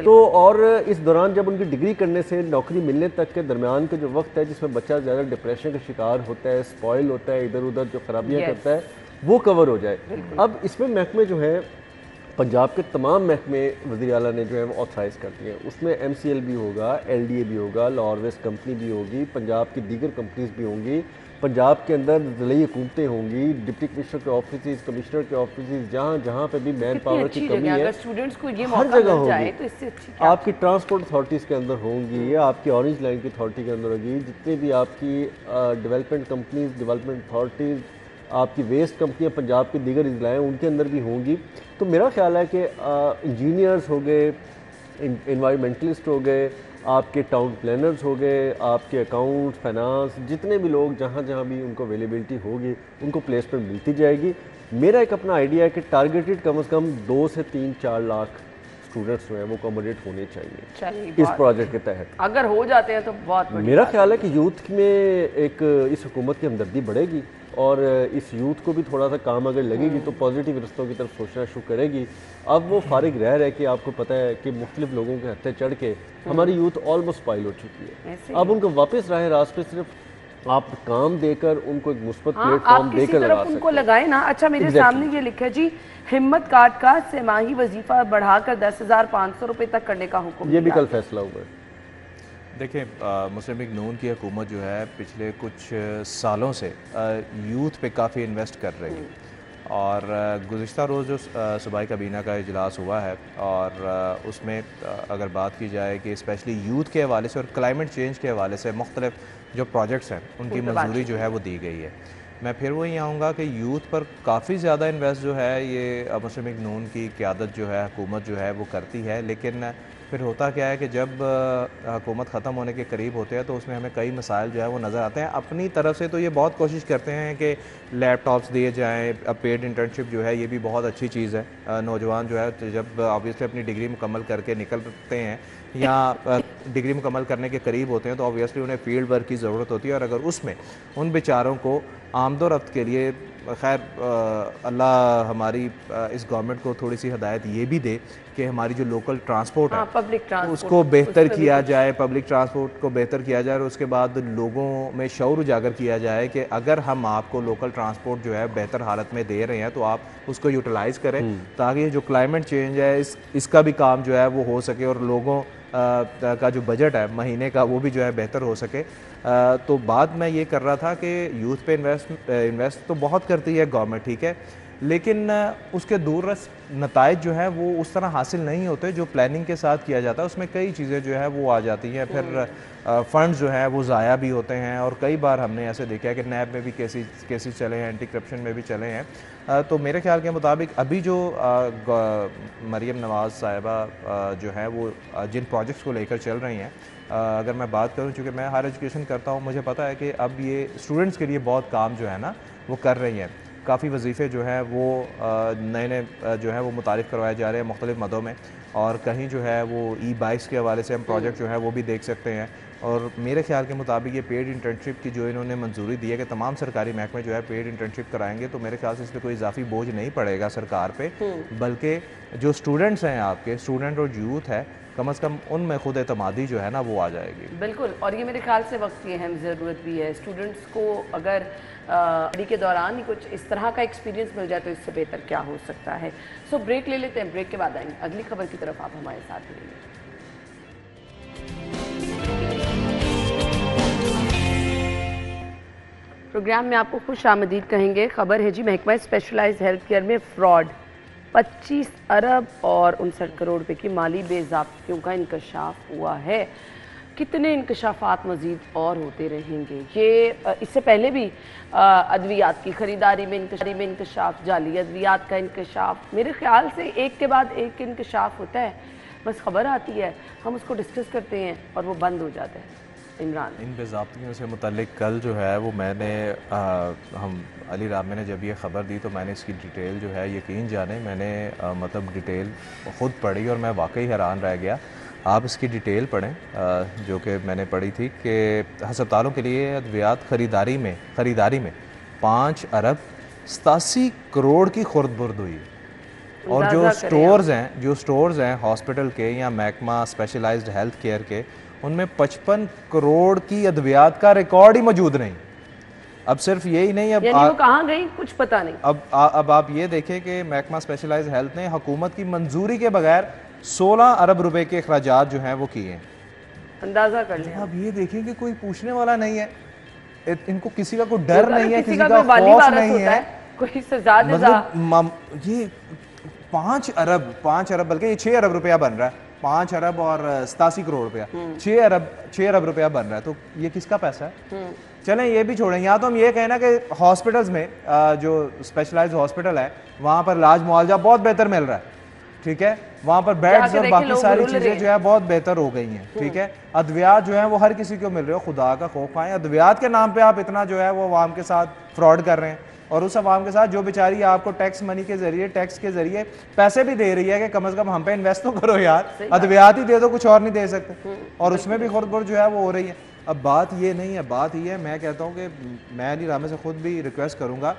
तो और इस दौरान जब उनकी डिग्री करने से नौकरी मिलने तक के दरमियान का जो वक्त है जिसमें बच्चा ज़्यादा डिप्रेशन का शिकार होता है, स्पॉइल होता है, इधर उधर जो खराबियाँ करता है, वो कवर हो जाए। अब इसमें महकमे जो है पंजाब के तमाम महकमे वज़ीर आला ने जो है वो ऑथराइज़ कर दिए हैं। उसमें MCL भी होगा, LDA भी होगा, लॉ और वेस्ट कंपनी भी होगी, पंजाब की दीगर कंपनीज भी होंगी, पंजाब के अंदर ज़िली हुकूमतें होंगी, डिप्टी कमिश्नर के ऑफिस, कमिश्नर के ऑफिस, जहाँ जहाँ पे भी मैन पावर की कमी है स्टूडेंट्स को ये हर जगह होगी। तो इससे अच्छी आपकी ट्रांसपोर्ट अथॉरिटीज़ के अंदर होंगी या आपकी ऑरेंज लाइन की अथॉरिटी के अंदर होगी, जितने भी आपकी डेवलपमेंट कंपनीज, डेवलपमेंट अथॉरिटीज़, आपकी वेस्ट कंपनियाँ पंजाब की दीगर अजलाएँ उनके अंदर भी होंगी। तो मेरा ख्याल है कि इंजीनियर्स हो गए, इन्वायरमेंटलिस्ट हो गए, आपके टाउन प्लानर्स हो गए, आपके अकाउंट्स, फाइनेंस, जितने भी लोग जहाँ जहाँ भी उनको अवेलेबिलिटी होगी उनको प्लेसमेंट मिलती जाएगी। मेरा एक अपना आइडिया है कि टारगेटेड कम से कम 2 से 3-4 लाख स्टूडेंट्स जो हैं वो अकोमोडेट होने चाहिए इस प्रोजेक्ट के तहत। अगर हो जाते हैं तो बहुत मेरा ख्याल है कि यूथ में एक इस हुकूमत की हमदर्दी बढ़ेगी और इस यूथ को भी थोड़ा सा काम अगर लगेगी तो पॉजिटिव रस्तों की तरफ सोचना शुरू करेगी। अब वो फारिग रह कि आपको पता है कि मुख्तलिफ लोगों के हत्थे चढ़ के हमारी यूथ ऑलमोस्ट पाइल हो चुकी है। अब उनको वापस रास्ते सिर्फ आप काम देकर उनको एक मुस्बत प्लेटफॉर्म देकर लगा सकते हैं। उनको लगाए ना। अच्छा, मेरे सामने ये लिखा जी, हिम्मत कार्ड का सेमाही वजीफा बढ़ाकर 10,500 रुपए तक करने का हुक्म। ये भी कल फैसला हुआ है। देखिए, मुस्लिम लीग नून की हुकूमत जो है पिछले कुछ सालों से यूथ पे काफ़ी इन्वेस्ट कर रही है और गुज़िश्ता रोज़ जो सूबाई काबीना का इजलास हुआ है और उसमें अगर बात की जाए कि स्पेशली यूथ के हवाले से और क्लाइमेट चेंज के हवाले से मुख्तलिफ जो प्रोजेक्ट्स हैं उनकी मंजूरी जो है वो दी गई है। मैं फिर वही आऊँगा कि यूथ पर काफ़ी ज़्यादा इन्वेस्ट जो है ये मुस्लिम लीग नून की क़यादत जो है, हुकूमत जो है वो करती है, लेकिन फिर होता क्या है कि जब हुकूमत ख़त्म होने के करीब होते हैं तो उसमें हमें कई मसाइल जो है वो नज़र आते हैं। अपनी तरफ से तो ये बहुत कोशिश करते हैं कि लैपटॉप्स दिए जाएँ, अब पेड इंटर्नशिप जो है ये भी बहुत अच्छी चीज़ है। नौजवान जो है जब ऑब्वियसली अपनी डिग्री मुकम्मल करके निकलते हैं या डिग्री मुकम्मल करने के करीब होते हैं तो ऑब्वियसली उन्हें फील्ड वर्क की ज़रूरत होती है और अगर उसमें उन बेचारों को आमदोरफ्त के लिए, खैर अल्लाह हमारी इस गवर्नमेंट को थोड़ी सी हिदायत ये भी दे कि हमारी जो लोकल ट्रांसपोर्ट है पब्लिक ट्रांसपोर्ट उसको बेहतर किया जाए, पब्लिक ट्रांसपोर्ट को बेहतर किया जाए और उसके बाद लोगों में शऊर उजागर किया जाए कि अगर हम आपको लोकल ट्रांसपोर्ट जो है बेहतर हालत में दे रहे हैं तो आप उसको यूटिलाइज़ करें ताकि जो क्लाइमेट चेंज है इसका भी काम जो है वो हो सके और लोगों का जो बजट है महीने का वो भी जो है बेहतर हो सके। तो बात मैं ये कर रहा था कि यूथ पे इन्वेस्ट तो बहुत करती है गवर्नमेंट, ठीक है, लेकिन उसके दूररस नताइज जो है वो उस तरह हासिल नहीं होते जो प्लानिंग के साथ किया जाता है। उसमें कई चीज़ें जो है वो आ जाती हैं, फिर फंड्स जो है वो ज़ाया भी होते हैं और कई बार हमने ऐसे देखा है कि नैब में भी केसेस चले हैं, एंटी करप्शन में भी चले हैं। तो मेरे ख्याल के मुताबिक अभी जो मरीम नवाज़ साहिबा जो है वो जिन प्रोजेक्ट्स को लेकर चल रही हैं, अगर मैं बात करूं, चूँकि मैं हायर एजुकेशन करता हूं, मुझे पता है कि अब ये स्टूडेंट्स के लिए बहुत काम जो है ना वो कर रही हैं। काफ़ी वजीफ़े जो हैं वो नए जो है वो मुतारिफ़ करवाए जा रहे हैं मुख्तलिफ़ मदों में और कहीं जो है वो ई-बाइक्स के हवाले से हम प्रोजेक्ट जो है वो भी देख सकते हैं। और मेरे ख्याल के मुताबिक ये पेड इंटर्नशिप की जो इन्होंने मंजूरी दी है कि तमाम सरकारी महकमे जो है पेड इंटर्नशिप कराएंगे, तो मेरे ख्याल से इस पर कोई इजाफी बोझ नहीं पड़ेगा सरकार पे, बल्कि जो स्टूडेंट्स हैं, आपके स्टूडेंट और यूथ है, कम से कम उनमें खुद एतमादी जो है ना वो आ जाएगी। बिल्कुल, और ये मेरे ख्याल से वक्त की अहम ज़रूरत भी है। स्टूडेंट्स को अगर स्टडी के दौरान ही कुछ इस तरह का एक्सपीरियंस मिल जाए तो इससे बेहतर क्या हो सकता है। सो ब्रेक ले लेते हैं, ब्रेक के बाद आएंगे अगली खबर की तरफ, आप हमारे साथ रहिए। प्रोग्राम में आपको खुश आमदीद कहेंगे। खबर है जी, महकमा स्पेशलाइज्ड हेल्थ केयर में फ्रॉड, 25 अरब और 59 करोड़ रुपए की माली बेज़ाब्तियों का इंकशाफ हुआ है। कितने इंकशाफात मज़ीद और होते रहेंगे? ये इससे पहले भी अद्वियात की ख़रीदारी में इंकशाफ, जाली अद्वियात का इंकशाफ, मेरे ख्याल से एक के बाद एक इंकशाफ होता है। बस खबर आती है, हम उसको डिस्कस करते हैं और वो बंद हो जाता है। इमरान, इन बेज़ाब्तियों से मुतल्लिक कल जो है वो मैंने हम अली रामे ने जब ये ख़बर दी तो मैंने इसकी डिटेल जो है, यकीन जाने मैंने मतलब डिटेल ख़ुद पढ़ी और मैं वाकई हैरान रह गया। आप इसकी डिटेल पढ़ें जो कि मैंने पढ़ी थी कि हस्पतालों के लिए अद्वियात ख़रीदारी में 5 अरब 87 करोड़ की खुर्द-बुर्द हुई। और जो स्टोर्स हैं हॉस्पिटल के या महकमा स्पेशलाइज्ड हेल्थ केयर के, उनमें 55 करोड़ की अद्वियात का रिकॉर्ड ही मौजूद नहीं। अब सिर्फ यही नहीं, अब यानी वो कहाँ गई कुछ पता नहीं। अब आप ये देखें कि महकमा स्पेशलाइज्ड हेल्थ ने हुकूमत की मंजूरी के बगैर 16 अरब रुपए के अखराजात जो हैं वो किए हैं। अंदाजा कर लें। अब ये देखें कि कोई पूछने वाला नहीं है, इनको किसी का कोई डर नहीं है, किसी का खौफ नहीं है, कोई सजा मतलब ये 5 अरब बल्कि ये 6 अरब रुपया बन रहा है। 5 अरब और 87 करोड़ रुपया, 6 अरब रुपया बन रहा है। तो ये किसका पैसा है? चलें ये भी छोड़ें, यहाँ तो हम ये कहें ना कि हॉस्पिटल्स में जो स्पेशलाइज्ड हॉस्पिटल है वहाँ पर इलाज मुआवजा बहुत बेहतर मिल रहा है, ठीक है, वहाँ पर बेड्स और बाकी सारी चीज़ें जो है बहुत बेहतर हो गई हैं, ठीक है। अद्वियात जो है वो हर किसी को मिल रहे हो, खुदा का खौफ आए। अद्वियात के नाम पे आप इतना जो है वो आवाम के साथ फ्रॉड कर रहे हैं, और उस आवाम के साथ जो बेचारी आपको टैक्स मनी के जरिए, टैक्स के जरिए पैसे भी दे रही है कि कम से कम हम पे इन्वेस्ट तो करो यार, अद्वियात ही दे दो, कुछ और नहीं दे सकते, और उसमें भी खुर्द-बुर्द जो है वो हो रही है। अब बात ये नहीं है, बात ये है, मैं कहता हूँ कि मैं अली रामे से खुद भी रिक्वेस्ट करूंगा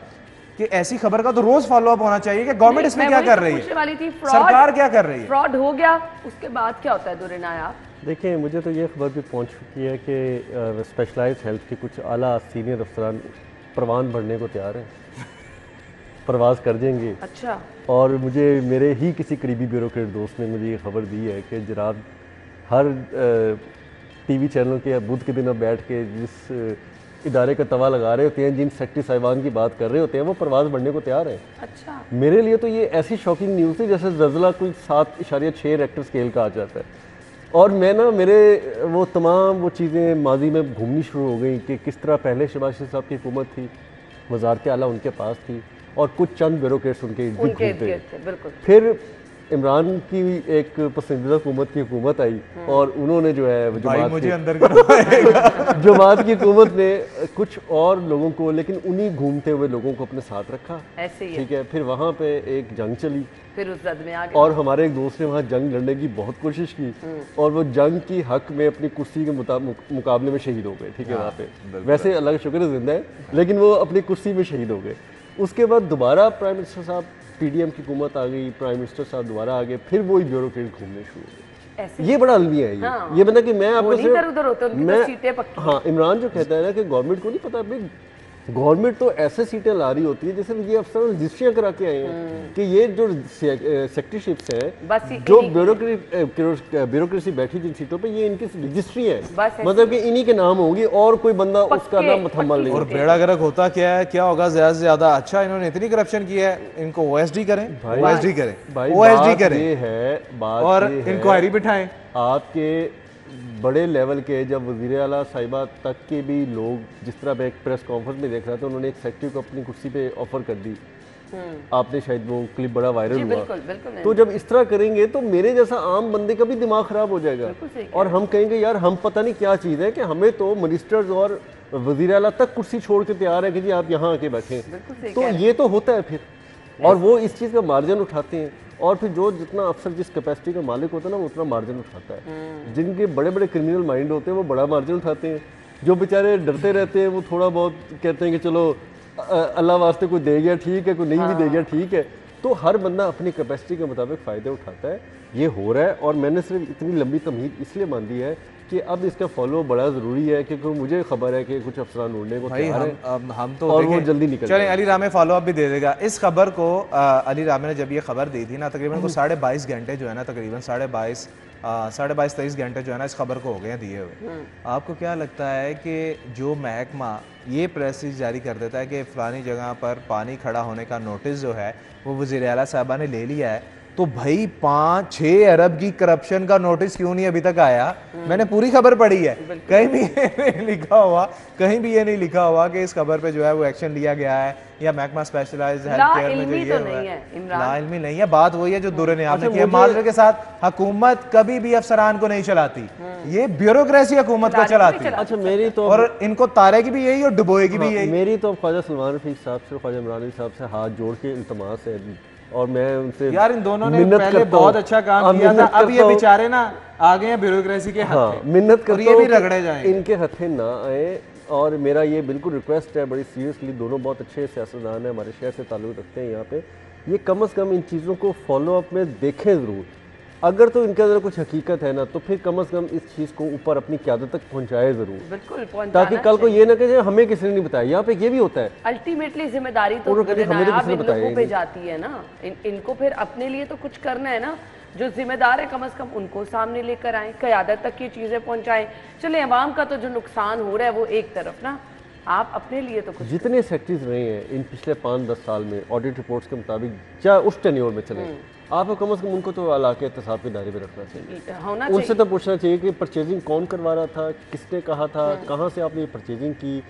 कि ऐसी खबर का तो रोज फॉलो अप होना चाहिए कि गवर्नमेंट इसमें क्या कर रही है, सरकार क्या कर रही है। फ्रॉड हो गया, उसके बाद क्या होता है दुरेना आप? देखिए, मुझे तो ये खबर भी पहुंच चुकी है कि स्पेशलाइज्ड हेल्थ के कुछ आला सीनियर अफसरान परवान भरने को तैयार हैं, परवाज कर देंगे। अच्छा। और मुझे मेरे ही किसी करीबी ब्यूरोक्रेट दोस्त ने मुझे ये खबर दी है कि जनाब हर टीवी चैनल के बुध के दिन अब बैठ के जिस इदारे का तवा लगा रहे होते हैं, जिन सेक्रेटरी साहिबान की बात कर रहे होते हैं, वो परवाज़ बढ़ने को तैयार है। अच्छा। मेरे लिए तो ये ऐसी शॉकिंग न्यूज़ थी जैसे ज़लज़ला कोई 7.6 रेक्टर स्केल का आ जाता है। और मैं ना मेरे वो तमाम वो चीज़ें माजी में घूमनी शुरू हो गई कि किस तरह पहले शहबाज शरीफ साहब की हुकूमत थी, वजारत आला उनके पास थी और कुछ चंद ब्यूरोक्रेट्स उनके घूमते। फिर इमरान की एक पसंदीदा हुकूमत की हुकूमत आई और उन्होंने जो है मुझे अंदर जमात की हुकूमत ने कुछ और लोगों को, लेकिन उन्हीं घूमते हुए लोगों को अपने साथ रखा, ऐसे ही ठीक है। फिर वहाँ पे एक जंग चली, फिर उस जद में आ गए और हमारे एक दोस्त ने वहाँ जंग लड़ने की बहुत कोशिश की और वो जंग की हक में अपनी कुर्सी के मुकाबले में शहीद हो गए, ठीक है। वहाँ पे वैसे अल्लाह का शुक्र है जिंदा है, लेकिन वो अपनी कुर्सी में शहीद हो गए। उसके बाद दोबारा प्राइम मिनिस्टर साहब, पीडीएम की हुकूमत आ गई, प्राइम मिनिस्टर साहब दोबारा आ गए, फिर वही ब्यूरोक्रेट घूमने शुरू हो गए। ये बड़ा अलमिया है। हाँ, ये बंदा कि मैं आपको मैं इमरान जो कहता है ना कि गवर्नमेंट को नहीं पता, भाई गवर्नमेंट तो ऐसे सीटें ला रही होती है जैसे ये अफसर रजिस्ट्रियाँ करा के आए हैं कि ये जो सेक्रेटरीशिप्स हैं, जो ब्यूरोक्रेसी बैठी जिन सीटों पे, ये इनकी रजिस्ट्री है, मतलब कि इन्हीं के नाम होंगी और कोई बंदा उसका नाम मथम्मल नहीं। और बेड़ा गर्क होता क्या है, क्या होगा ज्यादा से ज्यादा, अच्छा इन्होंने इतनी करप्शन की है, इनको ओएसडी करें, ओएसडी करें, ओएसडी करें, ये है बात, और इंक्वायरी बिठाएं। आपके बड़े लेवल के जब वज़ीर आला साहिबा तक के भी लोग, जिस तरह मैं एक प्रेस कॉन्फ्रेंस में देख रहा था, उन्होंने एक सेक्रेटरी को अपनी कुर्सी पे ऑफर कर दी, आपने शायद वो क्लिप बड़ा वायरल हुआ। बिल्कुल तो जब इस तरह करेंगे तो मेरे जैसा आम बंदे का भी दिमाग खराब हो जाएगा और हम कहेंगे यार हम पता नहीं क्या चीज़ है कि हमें तो मिनिस्टर्स और वज़ीर आला तक कुर्सी छोड़ के तैयार है कि जी आप यहाँ आके बैठें। तो ये तो होता है फिर, और वो इस चीज़ का मार्जिन उठाते हैं, और फिर जो जितना अफसर जिस कैपेसिटी का मालिक होता है ना, वो उतना मार्जिन उठाता है। जिनके बड़े बड़े क्रिमिनल माइंड होते हैं वो बड़ा मार्जिन उठाते हैं, जो बेचारे डरते रहते हैं वो थोड़ा बहुत कहते हैं कि चलो अल्लाह वास्ते कोई दे गया ठीक है, कोई नहीं भी दे गया ठीक है। तो हर बंदा अपनी कैपेसिटी के मुताबिक फ़ायदे उठाता है, ये हो रहा है। और मैंने सिर्फ इतनी लंबी तमहीद इसलिए मान दी है कि अब इसका फॉलो बड़ा ज़रूरी है, क्योंकि मुझे खबर है कि कुछ अफसरान उड़ने को तैयार हैं, हम तो और वो जल्दी निकल चलें। अली रामे फॉलो अप भी दे देगा इस खबर को। अली रामे ने जब ये खबर दी थी ना, तकरीबन को 22.5 घंटे जो है ना, तकरीबन 22.5-23 घंटे जो है ना इस खबर को हो गए हैं दिए हुए। आपको क्या लगता है कि जो महकमा ये प्रेस जारी कर देता है कि फ़लानी जगह पर पानी खड़ा होने का नोटिस जो है वो वज़ीर आला साहबा ने ले लिया है, तो भाई 5-6 अरब की करप्शन का नोटिस क्यों नहीं अभी तक आया? मैंने पूरी खबर पढ़ी है, कहीं भी ये नहीं लिखा हुआ, कहीं भी ये नहीं लिखा हुआ कि इस खबर पे जो है वो एक्शन लिया गया है या महकमा स्पेशलाइज्ड हेल्थ केयर में जो ये लाइल्मी नहीं है। बात वही है जो दुर्रे ने आपने किया, माजरे के साथ हुकूमत कभी भी अफसरान को नहीं चलाती, ये ब्यूरोक्रेसी हुकूमत को चलाती है। अच्छा मेरी तो और इनको तारेगी भी यही और डुबोएगी भी यही। मेरी तो ख्वाजा सलमान रफीक साहब से, ख्वाजा इमरान अली साहब से हाथ जोड़ के इल्तमास है, और मैं उनसे यार इन दोनों ने पहले बहुत अच्छा काम किया था, अब ये बेचारे ना आ गए हैं ब्यूरोक्रेसी के हत्थे। मिन्नत करता हूं, ये भी रगड़े जाएंगे, इनके हत्थे ना आए। और मेरा ये बिल्कुल रिक्वेस्ट है बड़ी सीरियसली, दोनों बहुत अच्छे सियासतदान हैं, हमारे शहर से ताल्लुक़ रखते हैं यहाँ पे, ये कम अज़ कम इन चीज़ों को फॉलो अप में देखें ज़रूर। अगर तो इनके अंदर कुछ हकीकत है ना, तो फिर कम अज़ कम इस चीज़ को ऊपर अपनी क़यादत तक पहुँचाए ज़रूर, बिल्कुल, ताकि कल को ये ना कहे हमें किसी ने नहीं बताया। यहाँ पे ये भी होता है, अल्टीमेटली जिम्मेदारी तो लोगों पे जाती है ना, इनको फिर अपने लिए तो कुछ करना है ना। जो जिम्मेदार है कम से कम उनको सामने लेकर आए, क़यादत तक ये चीज़ें पहुँचाएं। चले अवाम का तो जो नुकसान हो रहा है वो एक तरफ ना, आप अपने लिए तो कुछ। जितने सेक्टर्स रहे हैं इन पिछले 5-10 साल में ऑडिट रिपोर्ट्स के मुताबिक, चाहे उस टेन्योर में चले, आपको कम से कम उनको तो इलाके एहतसाब के दायरे में रखना चाहिए, उनसे तो पूछना चाहिए कि परचेजिंग कौन करवा रहा था, किसने कहा था, कहाँ से आपने ये परचेजिंग की,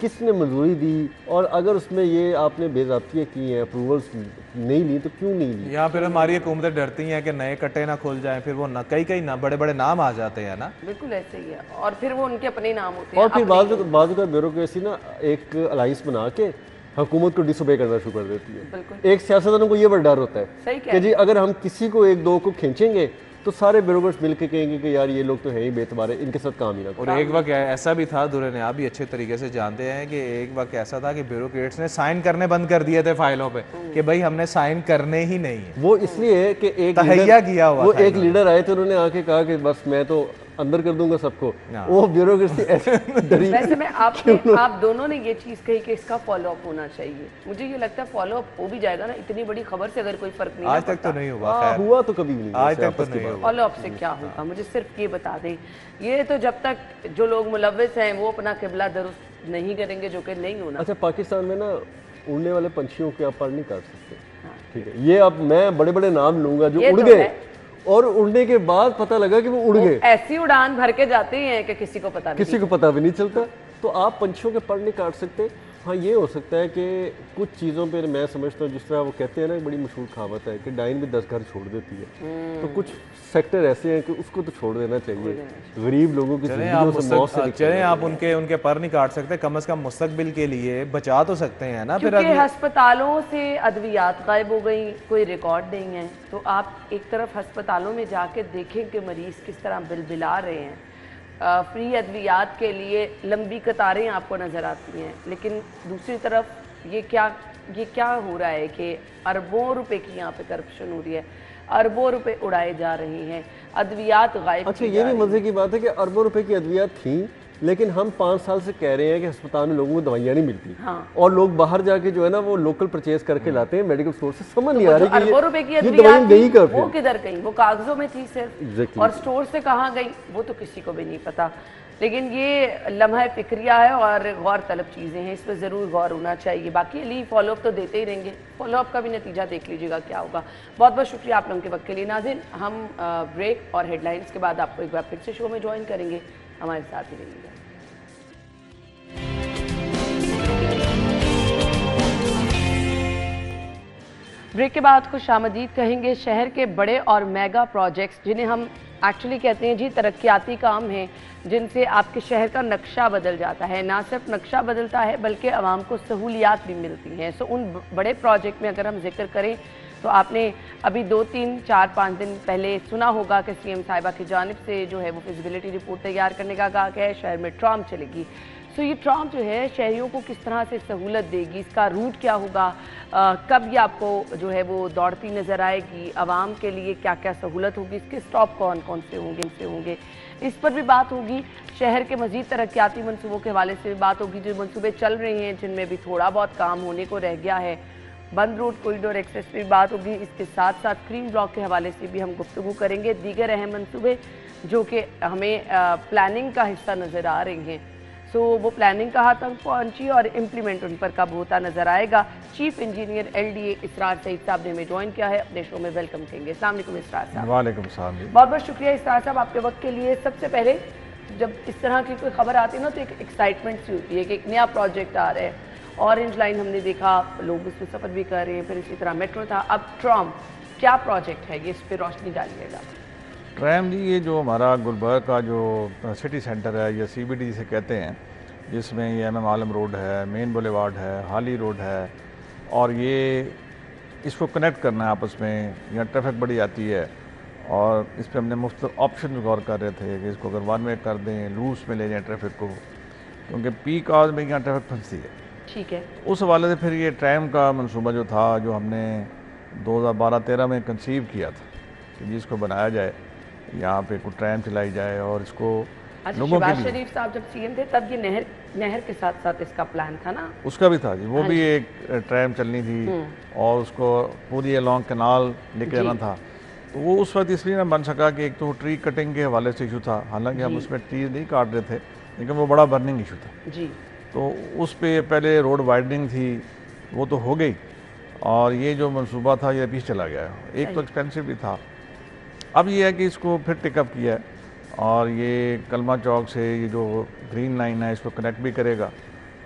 किसने मंजूरी दी, और अगर उसमें ये आपने बेज़ाब्तियाँ की हैं, अप्रूवल्स नहीं ली, तो क्यों नहीं ली। यहाँ फिर हमारी हुकूमतें डरती हैं कि नए कट्टे ना खुल जाएं, फिर वो ना कई ना बड़े बड़े नाम आ जाते हैं ना। बिल्कुल ऐसे ही है, और फिर वो उनके अपने नाम होते हैं। और फिर बाजू का ब्यूरोक्रेसी ना एक अलाइंस बना के हुकूमत को डिसोबे करना शुरू कर देती है। एक सियासतदानों को ये बड़ा डर होता है कि जी अगर हम किसी को एक दो को खींचेंगे तो सारे ब्यूरोक्रेट्स मिलकर कहेंगे कि यार ये लोग तो है ही बेतबारे, इनके साथ काम ही ना करो। और एक वक्त ऐसा भी था, दुर्रे ने आप भी अच्छे तरीके से जानते हैं कि एक वक्त ऐसा था कि ब्यूरोक्रेट्स ने साइन करने बंद कर दिए थे फाइलों पे कि भाई हमने साइन करने ही नहीं है। वो इसलिए कि एक तहैया किया हुआ वो एक लीडर आए थे, उन्होंने आके कहा कि बस मैं तो अंदर कर दूंगा सबको, वो ब्यूरोक्रेसी ऐसे डरी। वैसे मैं आप दोनों ने ये चीज़ कही कि इसका फॉलो अप होना चाहिए, मुझे ये लगता है फॉलो अप हो भी जाएगा ना, इतनी बड़ी खबर से अगर कोई फर्क नहीं आज तक तो नहीं हुआ, हुआ तो कभी नहीं, आज तक तो नहीं हुआ। फॉलो अप से क्या होगा मुझे सिर्फ ये बता दें, ये तो जब तक जो लोग मुलव्विस हैं वो अपना किबला दुरुस्त नहीं करेंगे, जो कि नहीं होना। अच्छा, पाकिस्तान में ना उड़ने वाले पंछियों के आप पर नहीं काट सकते, ठीक है, ये अब मैं बड़े बड़े नाम लूंगा जो उड़ गए और उड़ने के बाद पता लगा कि वो उड़ गए, ऐसी उड़ान भर के जाते हैं कि किसी को पता भी नहीं चलता। तो आप पंछियों के पर नहीं काट सकते। हाँ, ये हो सकता है कि कुछ चीज़ों पे मैं समझता हूँ, जिस तरह वो कहते हैं ना, बड़ी मशहूर कहावत है कि डाइन भी 10 घर छोड़ देती है, तो कुछ सेक्टर ऐसे हैं कि उसको तो छोड़ देना चाहिए, गरीब लोगों की जिंदगियों से मौत से। चलें आप उनके पर नहीं काट सकते, कम से कम मुस्तकबिल के लिए बचा तो सकते हैं ना। फिर अस्पतालों से अद्वियात गायब हो गई, कोई रिकॉर्ड नहीं है, तो आप एक तरफ अस्पतालों में जाके देखें कि मरीज किस तरह बिलबिला रहे हैं, फ्री अद्वियात के लिए लंबी कतारें आपको नज़र आती हैं, लेकिन दूसरी तरफ ये क्या हो रहा है कि अरबों रुपए की यहाँ पे करप्शन हो रही है, अरबों रुपए उड़ाए जा रहे हैं, अद्वियात गायब। अच्छा, ये भी मजे की बात है कि अरबों रुपए की अद्वियात थी, लेकिन हम 5 साल से कह रहे हैं कि अस्पताल में लोगों को दवाइयाँ नहीं मिलती। हाँ। और लोग बाहर जाके जो है ना वो लोकल परचेज करके लाते हैं मेडिकल स्टोर से, समझ नहीं आ रही कि अरबों रुपए की दवाई गई कब, वो किधर गई, वो कागजों में थी सिर्फ, और स्टोर से कहाँ गई वो तो किसी को भी नहीं पता। लेकिन ये लम्हा फिक्रिया है और गौर तलब चीज़ें हैं, इस पर ज़रूर गौर होना चाहिए। बाकी अली फॉलोअप तो देते ही रहेंगे, फॉलोअप का भी नतीजा देख लीजिएगा क्या होगा। बहुत बहुत शुक्रिया आप लोगों के वक्त के लिए। नाज़रीन, हम ब्रेक और हेडलाइंस के बाद आपको एक बार फिर से शो में ज्वाइन करेंगे, हमारे साथ ही रहिएगा। ब्रेक के बाद खुश आमदीद कहेंगे। शहर के बड़े और मेगा प्रोजेक्ट्स, जिन्हें हम एक्चुअली कहते हैं जी तरक्याती काम हैं, जिनसे आपके शहर का नक्शा बदल जाता है, ना सिर्फ नक्शा बदलता है बल्कि आवाम को सहूलियात भी मिलती हैं। सो उन बड़े प्रोजेक्ट में अगर हम जिक्र करें तो आपने अभी 2, 3, 4, 5 दिन पहले सुना होगा कि सीएम साहिबा की जानिब से जो है वो फिजिबिलिटी रिपोर्ट तैयार करने का कहा गया है, शहर में ट्राम चलेगी। सो ये ट्राम जो है शहरियों को किस तरह से सहूलत देगी, इसका रूट क्या होगा, कब ये आपको जो है वो दौड़ती नज़र आएगी, आवाम के लिए क्या क्या सहूलत होगी, इसके स्टॉप कौन कौन से होंगे, इस पर भी बात होगी। शहर के मज़ीद तरक्याती मनसूबों के हवाले से भी बात होगी, जो मनसूबे चल रहे हैं जिनमें भी थोड़ा बहुत काम होने को रह गया है। बंद रोड कॉरिडोर एक्सेस पर बात होगी। इसके साथ साथ क्रीम ब्लॉक के हवाले से भी हम गुफ्तगू करेंगे। दीगर अहम मनसूबे जो कि हमें प्लानिंग का हिस्सा नज़र आ रही हैं। सो वो प्लानिंग कहाँ तक पहुंची और इम्प्लीमेंट उन पर कब होता नजर आएगा। चीफ इंजीनियर LDA इसरार सईद साहब ने हमें ज्वाइन किया है, अपने शो में वेलकम करेंगे। अस्सलाम वालेकुम इसरार साहब। वालेकुम सलाम। बहुत बहुत शुक्रिया इसरार साहब आपके वक्त के लिए। सबसे पहले जब इस तरह की कोई खबर आती है ना तो एक एक्साइटमेंट सी होती है कि एक नया प्रोजेक्ट आ रहा है। ऑरेंज लाइन हमने देखा, लोग उसमें सफ़र भी कर रहे हैं, फिर इसी तरह मेट्रो था, अब ट्राम, क्या प्रोजेक्ट है ये, इस पर रोशनी डालिएगा। ट्रैम जी, ये जो हमारा गुलबर्ग का जो सिटी सेंटर है या CBD जिसे कहते हैं, जिसमें ये MM आलम रोड है, मेन बुलेवार्ड है, हाली रोड है, और ये इसको कनेक्ट करना है आपस में। यहाँ ट्रैफिक बड़ी आती है और इस पर हमने मुफ्त ऑप्शन गौर कर रहे थे कि इसको अगर वन वे कर दें, लूज में ले जाएँ ट्रैफिक को, क्योंकि पीक आवर्स में यहाँ ट्रैफिक फंसती है। ठीक है। उस हवाले से फिर ये ट्रैम का मनसूबा जो था, जो हमने 2012-13 में कंसीव किया था कि जिसको बनाया जाए, यहाँ पे कोई ट्रैम चलाई जाए और इसको लोगों के लिए। शरीफ साहब जब CM थे तब ये नहर के साथ साथ इसका प्लान था ना? उसका भी था जी, वो भी एक ट्रैम चलनी थी और उसको पूरी अलॉन्ग कैनाल लेके जाना था। तो वो उस वक्त इसलिए ना बन सका कि एक तो ट्री कटिंग के हवाले से इशू था, हालांकि हम उसमें ट्री नहीं काट रहे थे, लेकिन वो बड़ा बर्निंग इशू था जी। तो उस पर पहले रोड वाइडनिंग थी, वो तो हो गई, और ये जो मनसूबा था ये पीछे चला गया। एक तो एक्सपेंसिव भी था। अब ये है कि इसको फिर टिकअप किया है और ये कलमा चौक से ये जो ग्रीन लाइन है इसको कनेक्ट भी करेगा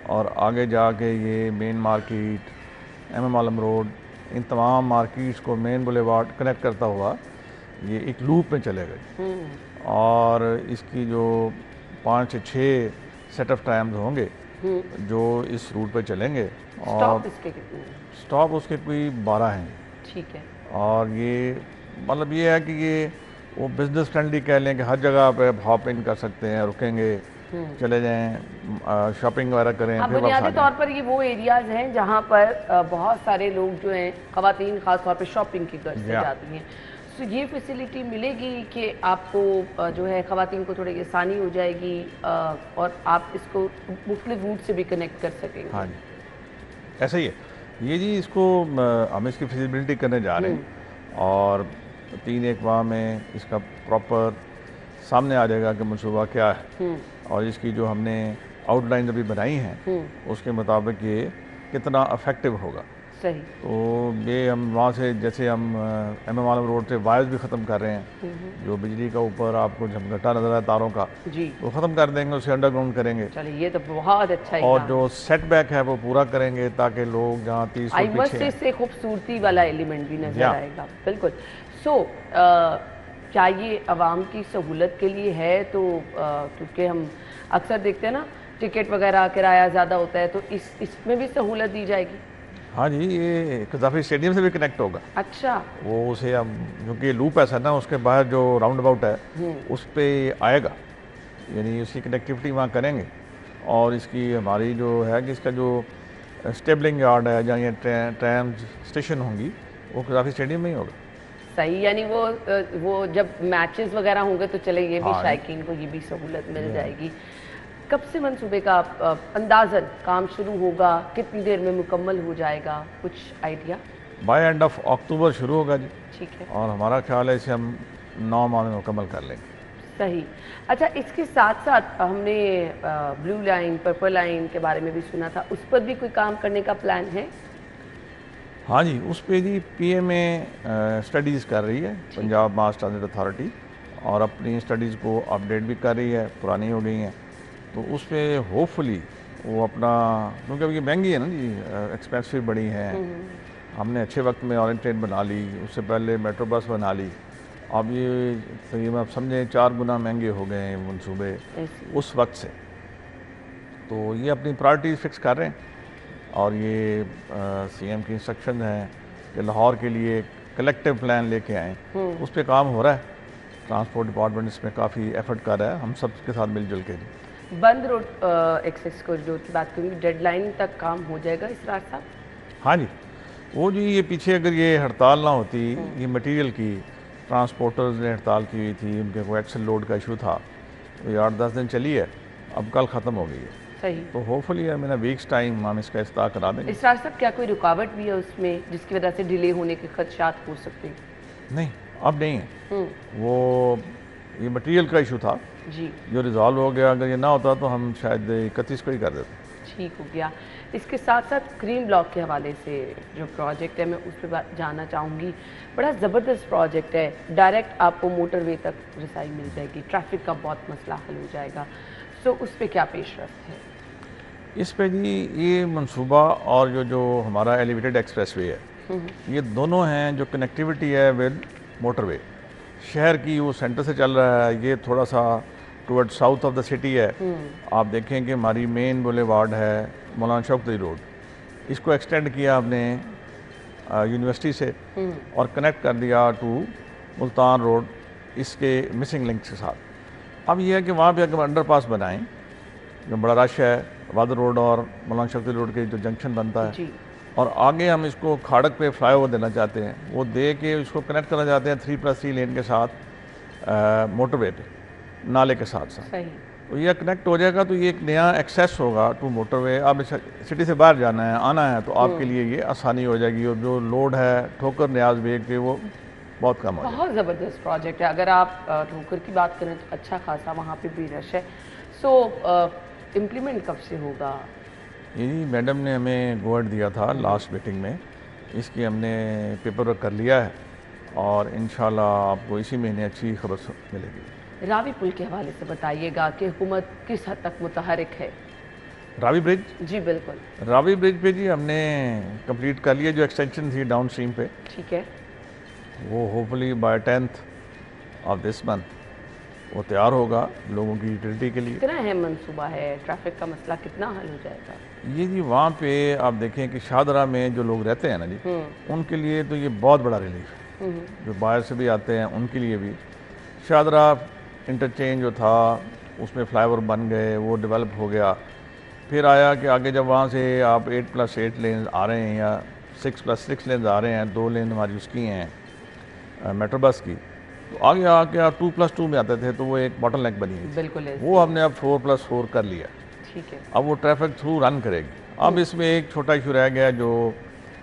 और आगे जाके ये मेन मार्केट, MM आलम रोड, इन तमाम मार्केट्स को मेन बुलेवार्ड कनेक्ट करता हुआ ये एक लूप में चलेगा। और इसकी जो 5 से 6 सेट ऑफ ट्रैम्स होंगे जो इस रूट पे चलेंगे, और स्टॉप इसके कितने हैं? स्टॉप उसके कोई 12 हैं। ठीक है। और ये मतलब ये है कि ये वो बिजनेस फ्रेंडली कह लें कि हर जगह पे हॉप इन कर सकते हैं, रुकेंगे, चले जाएं, शॉपिंग वगैरह करें। हाँ, बुनियादी तौर पर ये वो एरियाज हैं जहाँ पर बहुत सारे लोग जो हैं, ख़वातीन ख़ास तौर पर शॉपिंग की गर्ज से जाती हैं। तो ये फैसिलिटी मिलेगी कि आपको जो है ख़वातीन को थोड़ी आसानी हो जाएगी और आप इसको मुख्तलिफ रूट से भी कनेक्ट कर सकेंगे। हाँ जी, ऐसा ही है ये जी। इसको हम इसकी फिजिबिलिटी करने जा रहे हैं और 3-1 माह में इसका प्रॉपर सामने आ जाएगा कि मनसूबा क्या है और इसकी जो हमने आउटलाइन अभी बनाई हैं उसके मुताबिक ये कितना इफेक्टिव होगा। सही। तो ये हम वहाँ से, जैसे हम MM आलम रोड से वायर्स भी ख़त्म कर रहे हैं, जो बिजली का ऊपर आपको झमघटा नजर है तारों का जी, वो ख़त्म कर देंगे, उसे अंडरग्राउंड करेंगे। चलिए, ये तो बहुत अच्छा है। और जो सेटबैक है वो पूरा करेंगे ताकि लोग जहाँ 30 फुट पीछे से खूबसूरती वाला एलिमेंट भी नजर आएगा। बिल्कुल। सो क्या ये आवाम की सहूलत के लिए है? तो क्योंकि हम अक्सर देखते हैं ना टिकट वगैरह किराया ज़्यादा होता है, तो इसमें भी सहूलत दी जाएगी? हाँ जी, ये कज़ाफ़ी स्टेडियम से भी कनेक्ट होगा। अच्छा। वो उसे हम, क्योंकि लूप ऐसा ना, उसके बाहर जो राउंड अबाउट है उस पर आएगा, यानी उसकी कनेक्टिविटी वहाँ करेंगे। और इसकी हमारी जो है कि इसका जो स्टेबलिंग यार्ड है जहाँ ये ट्रैम स्टेशन होंगी वो कज़ाफ़ी स्टेडियम में ही होगा। सही, यानी वो जब मैचेस वगैरह होंगे तो चले, ये भी शायकीन को ये भी सहूलत मिल जाएगी। कब से मंसूबे का अंदाज़न काम शुरू होगा? कितनी देर में मुकम्मल हो जाएगा? कुछ idea? By end of October शुरू होगा जी। ठीक है। और हमारा ख्याल है इसे हम 9 माह में मुकम्मल कर लेंगे। सही। अच्छा, इसके साथ साथ हमने ब्लू लाइन, पर्पल लाइन के बारे में भी सुना था, उस पर भी कोई काम करने का प्लान है? हाँ जी, उस पर जी PMA स्टडीज़ कर रही है, पंजाब मास ट्रांजिट अथॉरिटी, और अपनी स्टडीज़ को अपडेट भी कर रही है, पुरानी हो गई हैं। तो उस पर होपफुली वो अपना, क्योंकि अब ये महंगी है ना जी, एक्सपेंसिव बड़ी हैं। हमने अच्छे वक्त में ऑरेंज ट्रेन बना ली, उससे पहले मेट्रो बस बना ली, अब ये तकरीबन आप समझें 4 गुना महंगे हो गए हैं मनसूबे उस वक्त से। तो ये अपनी प्रायोरिटीज फिक्स कर रहे हैं और ये CM की इंस्ट्रक्शन हैं कि लाहौर के लिए कलेक्टिव प्लान लेके आएँ, उस पर काम हो रहा है। ट्रांसपोर्ट डिपार्टमेंट इसमें काफ़ी एफर्ट कर रहा है, हम सब के साथ मिलजुल के। बंद रोड एक्सेस कॉरिडोर की बात करूँगी, डेडलाइन तक काम हो जाएगा इसरार साहब? हाँ जी, वो जी ये पीछे अगर ये हड़ताल ना होती, ये मटेरियल की ट्रांसपोर्टर्स ने हड़ताल की हुई थी, उनके को एक्सल लोड का इशू था, तो ये 8-10 दिन चली है, अब कल ख़त्म हो गई है। सही। तो होपफुली मेरा वीक्स टाइम हम इसका इफ्ताह करा देंगे। इसरार साहब, क्या कोई रुकावट भी है उसमें जिसकी वजह से डिले होने के खदशात हो सकते हैं? नहीं, अब नहीं है। वो ये मटेरियल का इशू था, जी जो रिजॉल्व हो गया। अगर ये ना होता तो हम शायद 31 को ही कर देते। ठीक हो गया। इसके साथ साथ ग्रीन ब्लॉक के हवाले से जो प्रोजेक्ट है मैं उस पर जानना चाहूँगी। बड़ा ज़बरदस्त प्रोजेक्ट है, डायरेक्ट आपको मोटरवे तक रसाई मिल जाएगी, ट्रैफिक का बहुत मसला हल हो जाएगा। सो उस पर क्या पेशरफ्त है? इस पे जी ये मंसूबा और जो हमारा एलिवेटेड एक्सप्रेसवे है, ये दोनों हैं जो कनेक्टिविटी है विद मोटरवे। शहर की वो सेंटर से चल रहा है, ये थोड़ा सा toward south of the city है। आप देखें कि हमारी मेन बुलेवार्ड है मौलाना शौकत रोड, इसको एक्सटेंड किया आपने यूनिवर्सिटी से और कनेक्ट कर दिया टू मुल्तान रोड इसके मिसिंग लिंक के साथ। अब यह है कि वहाँ पे अगर अंडरपास बनाएं, जो बड़ा रश है वाद रोड और मौलाना शौकत रोड के जो जंक्शन बनता है जी। और आगे हम इसको खाड़क पे फ्लाईओवर देना चाहते हैं, वो दे के इसको कनेक्ट करना चाहते हैं 3+3 लेन के साथ मोटरवे पे, नाले के साथ साथ। सही। तो ये कनेक्ट हो जाएगा तो ये एक नया एक्सेस होगा टू मोटरवे। आप सिटी से बाहर जाना है आना है तो आपके लिए ये आसानी हो जाएगी और जो लोड है ठोकर न्याज बेग के वो बहुत कम हो जाएगा। बहुत ज़बरदस्त प्रोजेक्ट है। अगर आप ठोकर की बात करें तो अच्छा खासा वहाँ पे भी रश है। सो इम्प्लीमेंट कब से होगा? ये जी मैडम ने हमें गोवर्ड दिया था लास्ट मीटिंग में, इसकी हमने पेपर वर्क कर लिया है और इंशाल्लाह आपको इसी महीने अच्छी खबर मिलेगी। रावी पुल के हवाले से बताइएगा कि हुकूमत किस हद तक मुतहरिक है? रावी ब्रिज? जी बिल्कुल। रावी ब्रिज पे जी हमने कंप्लीट कर लिया, जो एक्सटेंशन थी डाउन स्ट्रीम पे, ठीक है। वो hopefully by 10th of this month वो तैयार होगा लोगों की यूटिलिटी के लिए। कितना अहम मंसूबा है, ट्रैफिक का मसला कितना हल हो जाएगा? ये जी वहाँ पे आप देखें कि शाहदरा में जो लोग रहते हैं ना जी, उनके लिए तो ये बहुत बड़ा रिलीफ है। जो बाहर से भी आते हैं उनके लिए भी। शाहदरा इंटरचेंज जो था उसमें फ्लाईओवर बन गए, वो डेवलप हो गया। फिर आया कि आगे जब वहाँ से आप 8+8 लेन आ रहे हैं या 6+6 लेन आ रहे हैं, 2 लेन हमारी उसकी हैं मेट्रो बस की, तो आगे आके आप 2+2 में आते थे तो वो एक बॉटल नेक बनी हुई थी। बिल्कुल वो हमने अब 4+4 कर लिया। ठीक है। अब वो ट्रैफिक थ्रू रन करेगी। अब इसमें एक छोटा इशू रह गया, जो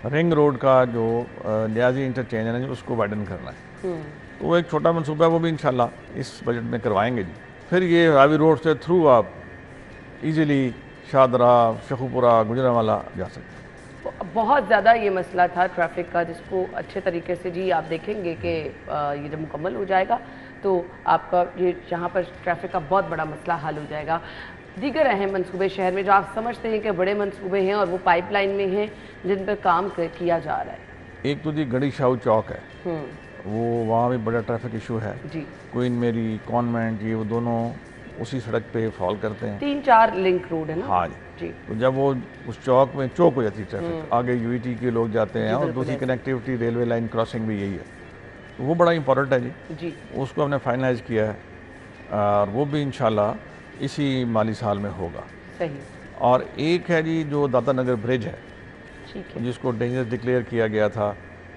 रिंग रोड का जो लियाजी इंटरचेंज है ना, उसको वाइडन करना है। तो वो एक छोटा मनसूबा है, वो भी इंशाल्लाह इस बजट में करवाएंगे जी। फिर ये रावी रोड से थ्रू आप इजीली शाहदरा, शेखुपुरा, गुजरांवाला जा सकते हैं। बहुत ज़्यादा ये मसला था ट्रैफिक का, जिसको अच्छे तरीके से जी आप देखेंगे कि ये जब मुकम्मल हो जाएगा तो आपका ये यहाँ पर ट्रैफिक का बहुत बड़ा मसला हल हो जाएगा। दीगर अहम मंसूबे शहर में जो आप समझते हैं कि बड़े मंसूबे हैं और वो पाइपलाइन में हैं जिन पर काम किया जा रहा है? एक तो जी गढ़ी शाहू चौक है, वो वहाँ भी बड़ा ट्रैफिक इशू है जी। क्वीन मेरी, कॉन्वेंट, ये वो दोनों उसी सड़क पे फॉल करते हैं। 3-4 लिंक रोड है ना? हाँ जी। तो जब वो उस चौक में चौक हो जाती है ट्रैफिक, आगे यूईटी के लोग जाते हैं और दूसरी कनेक्टिविटी रेलवे लाइन क्रॉसिंग भी यही है, तो वो बड़ा इंपॉर्टेंट है जी। उसको हमने फाइनलाइज किया है और वो भी इंशाल्लाह इसी माली साल में होगा। सही। और एक है जी जो दाता नगर ब्रिज है, ठीक है, जिसको डेंजरस डिक्लेयर किया गया था,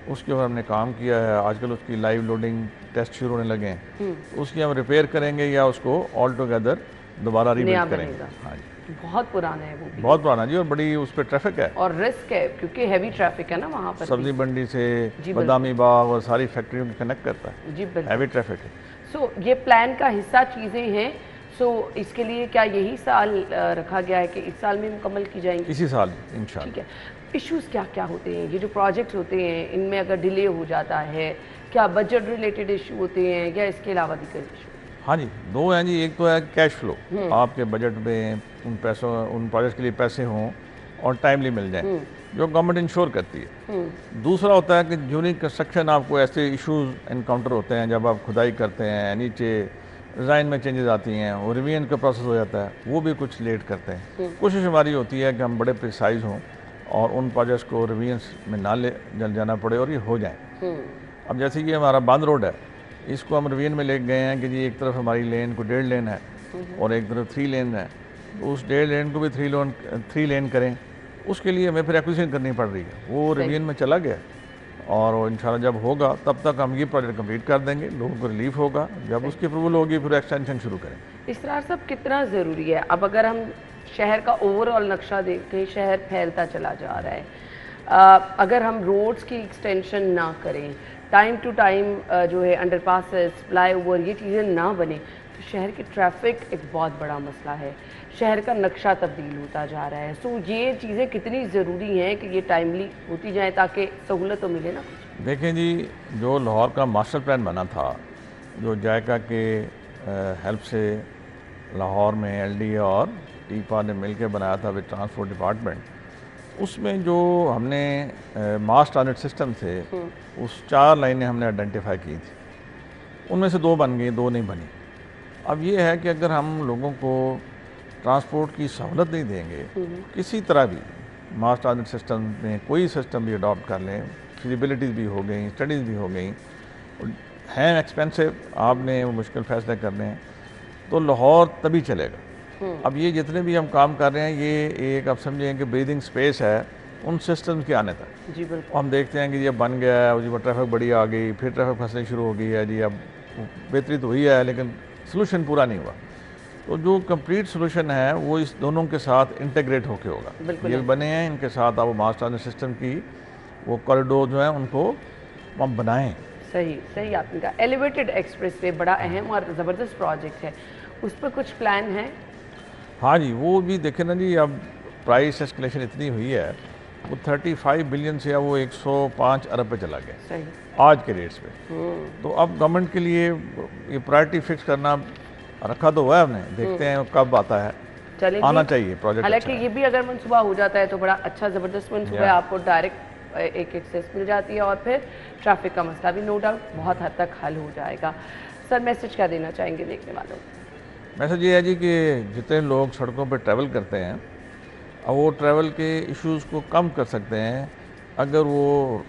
उसके ऊपर हमने काम किया है। आजकल उसकी लाइव लोडिंग टेस्ट शुरू होने लगे हैं। उसकी हम रिपेयर करेंगे या उसको ऑल टुगेदर दोबारा रीबिल्ड करेंगे। हाँ जी। बहुत पुराना है वो भी। बहुत पुराना जी, और बड़ी उस पर ट्रैफिक है और रिस्क है क्योंकि हैवी ट्रैफिक है ना वहाँ पर। सब्जी मंडी से बदामी बाग और सारी फैक्ट्रियों को कनेक्ट करता है जी, बिल्कुल हैवी ट्रैफिक है। सो ये प्लान का हिस्सा चीज़ें हैं। सो इसके लिए क्या यही साल रखा गया है कि इस साल में मुकम्मल की जाएंगी? इसी साल इंशाल्लाह। ठीक है। इश्यूज़ क्या क्या होते हैं ये जो प्रोजेक्ट्स होते हैं, इनमें अगर डिले हो जाता है, क्या बजट रिलेटेड इशू होते हैं या इसके अलावा दीगर इशू? हाँ जी, दो हैं जी। एक तो है कैश फ्लो, आपके बजट में उन पैसों, उन प्रोजेक्ट के लिए पैसे हों और टाइमली मिल जाएं, जो गवर्नमेंट इंश्योर करती है। दूसरा होता है कि ड्यूरिंग कंस्ट्रक्शन आपको ऐसे इश्यूज एनकाउंटर होते हैं, जब आप खुदाई करते हैं, नीचे डिज़ाइन में चेंजेस आती हैं और रिवीजन का प्रोसेस हो जाता है, वो भी कुछ लेट करते हैं। कोशिश हमारी होती है कि हम बड़े प्रिसाइज हों और उन प्रोजेक्ट्स को रिवीजन में ना ले जाना पड़े और ये हो जाए। अब जैसे कि हमारा बांध रोड है, इसको हम रिवीजन में ले गए हैं कि जी एक तरफ हमारी लेन को 1.5 लेन है और एक तरफ 3 लेन है, तो उस 1.5 लेन को भी 3 लेन करें, उसके लिए हमें फिर एक्विजिशन करनी पड़ रही है। वो रिवीजन में चला गया और इंशाल्लाह जब होगा तब तक हम ये प्रोजेक्ट कंप्लीट कर देंगे, लोगों को रिलीफ होगा। जब उसकी अप्रूवल होगी फिर एक्सटेंशन शुरू करें। इसरार साहब, कितना ज़रूरी है अब अगर हम शहर का ओवरऑल नक्शा देखें, शहर फैलता चला जा रहा है, अगर हम रोड्स की एक्सटेंशन ना करें, टाइम टू टाइम जो है अंडरपासेस, फ्लाईओवर, ये चीज़ें ना बने, तो शहर की ट्रैफिक एक बहुत बड़ा मसला है, शहर का नक्शा तब्दील होता जा रहा है। सो ये चीज़ें कितनी ज़रूरी हैं कि ये टाइमली होती जाए ताकि सहूलत तो मिले ना कुछ। देखें जी, जो लाहौर का मास्टर प्लान बना था, जो जायका के हेल्प से लाहौर में LDA और टीपा ने मिलकर बनाया था विद ट्रांसपोर्ट डिपार्टमेंट, उसमें जो हमने मास ट्रांजिट सिस्टम थे उस 4 लाइनें हमने आइडेंटिफाई की थी, उनमें से 2 बन गई, 2 नहीं बनी। अब ये है कि अगर हम लोगों को ट्रांसपोर्ट की सहूलत नहीं देंगे, किसी तरह भी मास ट्रांजिट सिस्टम में कोई सिस्टम भी अडॉप्ट कर लें, फिजिबिलिटीज़ भी हो गई, स्टडीज़ भी हो गई, हैं एक्सपेंसिव, आपने वो मुश्किल फैसले करने हैं, तो लाहौर तभी चलेगा। अब ये जितने भी हम काम कर रहे हैं, ये एक आप समझें कि ब्रीदिंग स्पेस है उन सिस्टम्स के आने तक। जी बिल्कुल। हम देखते हैं कि ये बन गया है, जी ट्रैफिक बड़ी आ गई, फिर ट्रैफिक फंसनी शुरू हो गई है जी, अब बेहतरी तो हुई है लेकिन सोल्यूशन पूरा नहीं हुआ। तो जो कंप्लीट सोल्यूशन है वो इस दोनों के साथ इंटीग्रेट होके होगा। ये बने हैं, इनके साथ आप मास ट्रांजिट सिस्टम की वो कॉरिडोर जो है उनको हम बनाएं। सही आपने कहा। एलिवेटेड एक्सप्रेस वे बड़ा अहम और ज़बरदस्त प्रोजेक्ट है, उस पर कुछ प्लान है? हाँ जी, वो भी देखें ना जी, अब प्राइस एस्केलेशन इतनी हुई है, वो 35 बिलियन से अब वो 105 अरब पे चला गया सही आज के रेट्स पे। तो अब गवर्नमेंट के लिए ये प्रायोरिटी फिक्स करना रखा तो हुआ है हमने, देखते हैं कब आता है, आना चाहिए प्रोजेक्ट। हालांकि ये भी अगर मनसूबा हो जाता है तो बड़ा अच्छा ज़बरदस्त मनसूबा है, आपको डायरेक्ट एक एक्सेस मिल जाती है और फिर ट्रैफिक का मसला भी नो डाउट बहुत हद तक हल हो जाएगा। सर मैसेज क्या देना चाहेंगे देखने वालों को? मैसेज ये है जी कि जितने लोग सड़कों पर ट्रैवल करते हैं, अब वो ट्रैवल के इश्यूज़ को कम कर सकते हैं अगर वो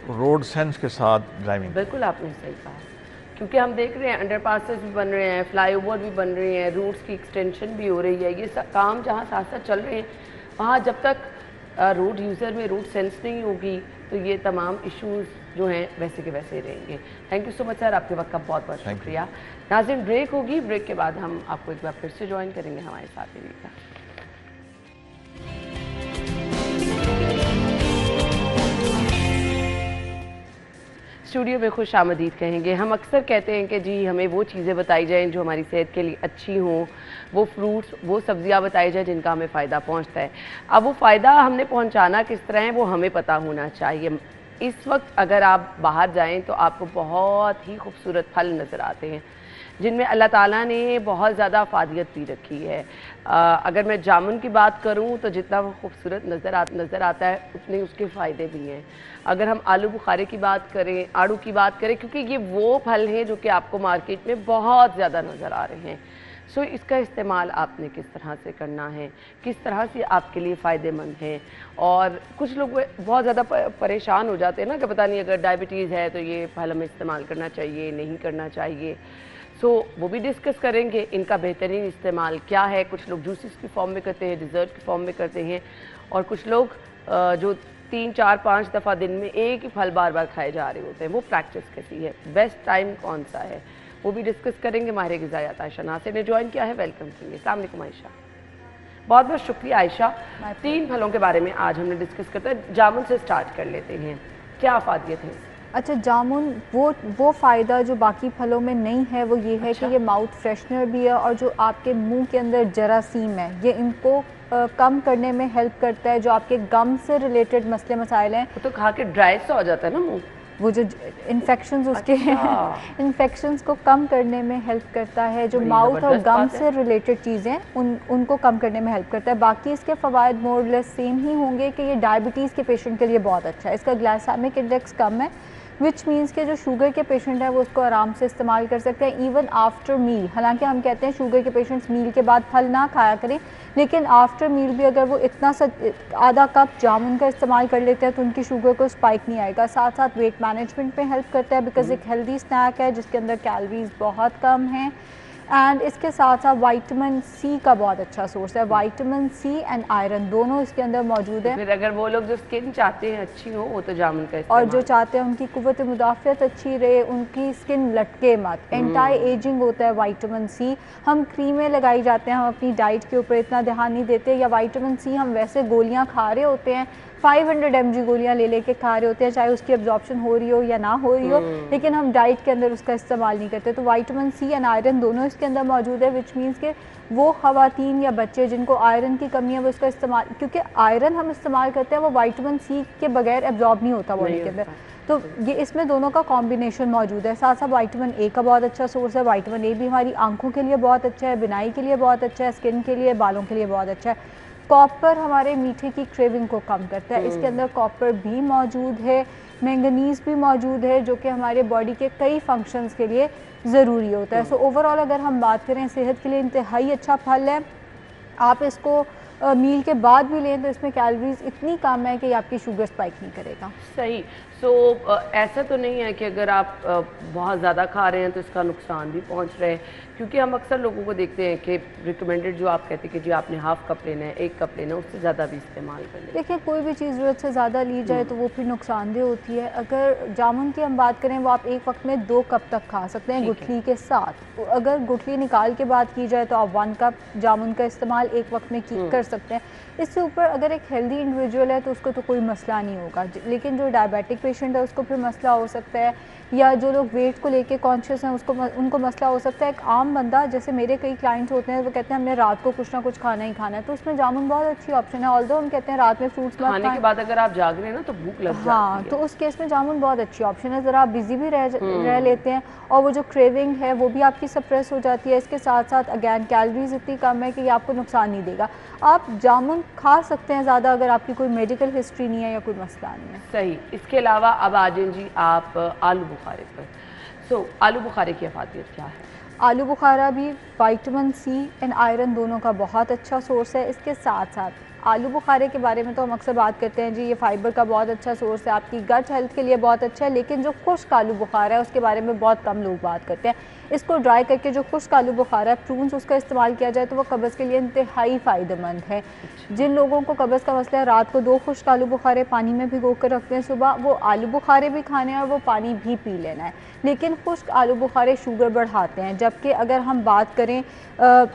रोड सेंस के साथ ड्राइविंग। बिल्कुल आपने सही कहा, क्योंकि हम देख रहे हैं अंडरपासेस भी बन रहे हैं, फ्लाईओवर भी बन रहे हैं, रूट्स की एक्सटेंशन भी हो रही है, ये काम जहाँ साथ साथ चल रहे हैं वहाँ जब तक रोड यूज़र में रोड सेंस नहीं होगी तो ये तमाम इश्यूज़ जो हैं वैसे के वैसे ही रहेंगे। Thank you so much sir, आपके वक्त का बहुत बहुत शुक्रिया। नाज़रीन ब्रेक होगी, ब्रेक के बाद हम आपको एक बार फिर से ज्वाइन करेंगे, हमारे साथ रहिएगा। स्टूडियो में खुश आमदीद कहेंगे। हम अक्सर कहते हैं कि जी हमें वो चीज़ें बताई जाएं जो हमारी सेहत के लिए अच्छी हों, वो फ्रूट्स वो सब्जियां बताई जाए जिनका हमें फ़ायदा पहुंचता है। अब वो फ़ायदा हमने पहुंचाना किस तरह है वो हमें पता होना चाहिए। इस वक्त अगर आप बाहर जाएं तो आपको बहुत ही खूबसूरत फल नज़र आते हैं जिनमें अल्लाह ताला ने बहुत ज़्यादा अफादियत भी रखी है। अगर मैं जामुन की बात करूं तो जितना वो खूबसूरत नज़र आता है उतने उसके फ़ायदे भी हैं। अगर हम आलू बुखारे की बात करें, आड़ू की बात करें, क्योंकि ये वो फल हैं जो कि आपको मार्केट में बहुत ज़्यादा नज़र आ रहे हैं। सो इसका इस्तेमाल आपने किस तरह से करना है, किस तरह से आपके लिए फ़ायदेमंद है। और कुछ लोग बहुत ज़्यादा परेशान हो जाते हैं ना कि पता नहीं अगर डायबिटीज़ है तो ये फल हमें इस्तेमाल करना चाहिए नहीं करना चाहिए। सो वो भी डिस्कस करेंगे इनका बेहतरीन इस्तेमाल क्या है। कुछ लोग जूसेस की फॉर्म में करते हैं, डिज़र्ट की फॉर्म में करते हैं, और कुछ लोग जो 3, 4, 5 दफ़ा दिन में एक ही फल बार बार खाए जा रहे होते हैं, वो प्रैक्टिस कैसी है, बेस्ट टाइम कौन सा है, वो भी डिस्कस करेंगे। माहिर ग़िज़ायात आयशा नासिर ने ज्वाइन किया है, वेलकम करेंगे। अस्सलाम वालेकुम आयशा। बहुत बहुत शुक्रिया आयशा। 3 फलों के बारे में आज हमने डिस्कस करते हैं। जामुन से स्टार्ट कर लेते हैं, क्या अफादियत है? अच्छा, जामुन वो फ़ायदा जो बाकी फलों में नहीं है वो ये है कि ये माउथ फ्रेशनर भी है, और जो आपके मुंह के अंदर जरासीम है ये इनको कम करने में हेल्प करता है। जो आपके गम से रिलेटेड मसले मसाइल हैं वो तो खा के ड्राई सा हो जाता है ना मुंह, वो जो इन्फेक्शंस उसके इन्फेक्शंस को कम करने में हेल्प करता है। जो माउथ और गम से रिलेटेड चीज़ें उनको कम करने में हेल्प करता है। बाकी इसके फ़वाइद मोर लेस सेम ही होंगे कि ये डायबिटीज़ के पेशेंट के लिए बहुत अच्छा है। इसका ग्लाइसेमिक इंडेक्स कम है, विच मीन्स के जो शुगर के पेशेंट हैं वो उसको आराम से इस्तेमाल कर सकते हैं इवन आफ्टर मील। हालांकि हम कहते हैं शुगर के पेशेंट्स मील के बाद फल ना खाया करें, लेकिन आफ्टर मील भी अगर वो इतना सा आधा कप जामुन का इस्तेमाल कर लेते हैं तो उनकी शुगर को स्पाइक नहीं आएगा। साथ साथ वेट मैनेजमेंट में हेल्प करता है बिकॉज एक हेल्दी स्नैक है जिसके अंदर कैलोरीज बहुत कम हैं। एंड इसके साथ साथ विटामिन सी का बहुत अच्छा सोर्स है। विटामिन सी एंड आयरन दोनों इसके अंदर मौजूद है। फिर अगर वो लोग जो स्किन चाहते हैं अच्छी हो वो तो जामुन का इस्तेमाल, और जो चाहते हैं उनकी कुव्वत मुदाफ़ियत अच्छी रहे, उनकी स्किन लटके मत, एंटी एजिंग होता है विटामिन सी। हम क्रीमें लगाई जाते हैं, हम अपनी डाइट के ऊपर इतना ध्यान नहीं देते, या विटामिन सी हम वैसे गोलियां खा रहे होते हैं 500 mg गोलियां ले लेके खा रहे होते हैं, चाहे उसकी एब्जॉर्प्शन हो रही हो या ना हो रही हो, लेकिन हम डाइट के अंदर उसका इस्तेमाल नहीं करते। तो विटामिन सी एंड आयरन दोनों इसके अंदर मौजूद है, विच मीन्स के वो ख़वातीन या बच्चे जिनको आयरन की कमी है वो इसका इस्तेमाल, क्योंकि आयरन हम इस्तेमाल करते हैं वो विटामिन सी के बगैर एब्जॉर्ब नहीं होता बॉडी के अंदर, तो ये इसमें दोनों का कॉम्बिनेशन मौजूद है। साथ साथ विटामिन ए का बहुत अच्छा सोर्स है। विटामिन ए भी हमारी आंखों के लिए बहुत अच्छा है, बिनाई के लिए बहुत अच्छा है, स्किन के लिए, बालों के लिए बहुत अच्छा है। कॉपर हमारे मीठे की क्रेविंग को कम करता है, इसके अंदर कॉपर भी मौजूद है, मैंगनीज भी मौजूद है, जो कि हमारे बॉडी के कई फंक्शंस के लिए ज़रूरी होता है। सो ओवरऑल अगर हम बात करें, सेहत के लिए इंतहाई अच्छा फल है। आप इसको मील के बाद भी लें तो इसमें कैलोरीज इतनी कम है कि आपकी शुगर स्पाइक नहीं करेगा। सही। सो ऐसा तो नहीं है कि अगर आप बहुत ज़्यादा खा रहे हैं तो इसका नुकसान भी पहुंच रहा है, क्योंकि हम अक्सर लोगों को देखते हैं कि रिकमेंडेड जो आप कहते हैं कि जी आपने हाफ कप लेना है, 1 कप लेना है, उससे ज़्यादा भी इस्तेमाल कर लें। देखिए कोई भी चीज़ ज़रूरत से ज़्यादा ली जाए तो वो फिर नुकसानदेह होती है। अगर जामुन की हम बात करें, वो आप एक वक्त में 2 कप तक खा सकते हैं गुठली के साथ। अगर गुठली निकाल के बात की जाए तो आप 1 कप जामुन का इस्तेमाल एक वक्त में कर सकते हैं। इससे ऊपर अगर एक हेल्दी इंडिविजुअल है तो उसको तो कोई मसला नहीं होगा, लेकिन जो डायबिटिक पेशेंट है उसको फिर मसला हो सकता है, या जो लोग वेट को लेके कॉन्शियस हैं उनको मसला हो सकता है। एक आम बंदा, जैसे मेरे कई क्लाइंट्स होते हैं, वो कहते हैं हमने रात को कुछ ना कुछ खाना ही खाना है, तो उसमें जामुन बहुत अच्छी ऑप्शन है। ऑल्दो हम कहते हैं रात में फ्रूट्स खाने के बाद अगर आप जाग रहे हैं ना तो भूख लग जाती है। हाँ, तो उस केस में जामुन बहुत अच्छी ऑप्शन है। ज़रा आप बिजी भी रह लेते हैं और वो जो क्रेविंग है वो भी आपकी सप्रेस हो जाती है। इसके साथ साथ अगैन कैलोरीज इतनी कम है कि ये आपको नुकसान नहीं देगा। आप जामुन खा सकते हैं ज़्यादा अगर आपकी कोई मेडिकल हिस्ट्री नहीं है या कोई मसला नहीं है। सही। इसके अलावा अब आ जाएं जी आप आलू बुखारे पर। सो आलू बुखारे की अफादियत क्या है? आलू बुखारा भी विटामिन सी एंड आयरन दोनों का बहुत अच्छा सोर्स है। इसके साथ साथ आलू बुखारे के बारे में तो हम अक्सर बात करते हैं जी, ये फाइबर का बहुत अच्छा सोर्स है, आपकी गट हेल्थ के लिए बहुत अच्छा है, लेकिन जो खुश्क आलू बुखारा है उसके बारे में बहुत कम लोग बात करते हैं। इसको ड्राई करके जो खुश्क आलू बुखारा है, प्रून्स, उसका इस्तेमाल किया जाए तो वो कब्ज़ के लिए इंतहाई फ़ायदेमंद है। जिन लोगों को कब्ज़ का मसला है, रात को 2 खुश्क आलू बुखारे पानी में भिगो कर रखते हैं, सुबह वो आलू बुखारे भी खाने हैं और वो पानी भी पी लेना है। लेकिन खुश्क आलू बुखारे शुगर बढ़ाते हैं, जबकि अगर हम बात करें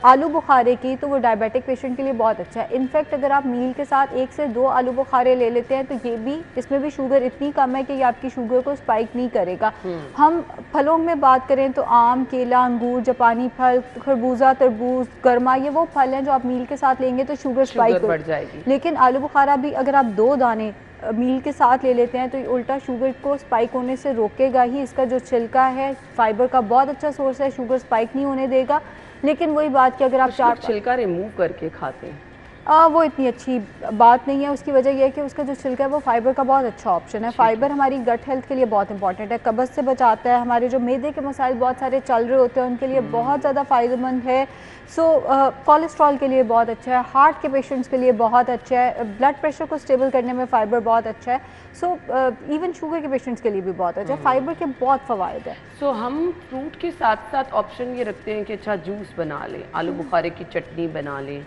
आलू बुखारे की तो वो डायबिटिक पेशेंट के लिए बहुत अच्छा है। इनफैक्ट अगर आप मील के साथ 1 से 2 आलू बुखारे ले लेते हैं तो ये भी, इसमें भी शुगर इतनी कम है कि ये आपकी शुगर को स्पाइक नहीं करेगा। हम फलों में बात करें तो आम, केला, अंगूर, जापानी फल, खरबूजा, तरबूज, गर्मा, ये वो फल हैं जो आप मील के साथ लेंगे तो शुगर स्पाइक बढ़ जाएगी। लेकिन आलू बुखारा भी अगर आप 2 दाने मील के साथ ले लेते हैं तो ये उल्टा शुगर को स्पाइक होने से रोकेगा ही। इसका जो छिलका है फाइबर का बहुत अच्छा सोर्स है, शुगर स्पाइक नहीं होने देगा। लेकिन वही बात कि अगर आप छिलका रिमूव करके खाते हैं वो इतनी अच्छी बात नहीं है। उसकी वजह यह है कि उसका जो छिलका है वो फाइबर का बहुत अच्छा ऑप्शन है। फाइबर हमारी गट हेल्थ के लिए बहुत इंपॉर्टेंट है, कब्ज़ से बचाता है, हमारे जो मैदे के मसाइल बहुत सारे चल रहे होते हैं उनके लिए बहुत ज़्यादा फ़ायदेमंद है। सो कोलेस्ट्रॉल के लिए बहुत अच्छा है, हार्ट के पेशेंट्स के लिए बहुत अच्छा है, ब्लड प्रेशर को स्टेबल करने में फ़ाइबर बहुत अच्छा है। सो इवन शुगर के पेशेंट्स के लिए भी बहुत अच्छा है। फ़ाइबर के बहुत फ़वाइद है। सो हम फ्रूट के साथ साथ ऑप्शन ये रखते हैं कि अच्छा जूस बना लें, आलू बुखारे की चटनी बना लें।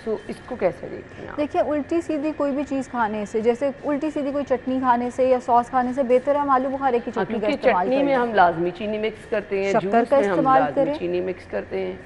सो इसको कैसे देखते हैं आप? देखिए उल्टी सीधी कोई भी चीज़ खाने से, जैसे उल्टी सीधी कोई चटनी खाने से या सॉस खाने से बेहतर है हम आलू बुखारे की चटनी का इस्तेमाल करें। चटनी में हम लाजमी चीनी मिक्स करते हैं, शक्कर का इस्तेमाल करें, चीनी मिक्स करते हैं।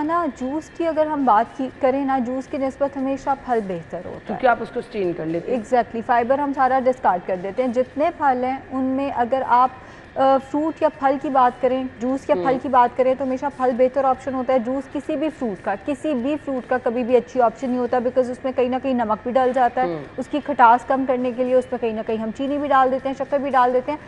ना जूस की अगर हम बात करें ना, जूस की निस्बत हमेशा फल बेहतर होता है क्योंकि आप उसको स्टीन कर लेते हैं। एग्जैक्टली, फाइबर हम सारा डिस्कार्ड कर देते हैं। जितने फल हैं उनमें अगर आप फ्रूट या फल की बात करें, जूस या फल की बात करें तो हमेशा फल बेहतर ऑप्शन होता है। जूस किसी भी फ्रूट का कभी भी अच्छी ऑप्शन नहीं होता, बिकॉज उसमें कहीं ना कहीं नमक भी डल जाता है। उसकी खटास कम करने के लिए उसमें कहीं ना कहीं हम चीनी भी डाल देते हैं, शक्कर भी डाल देते हैं।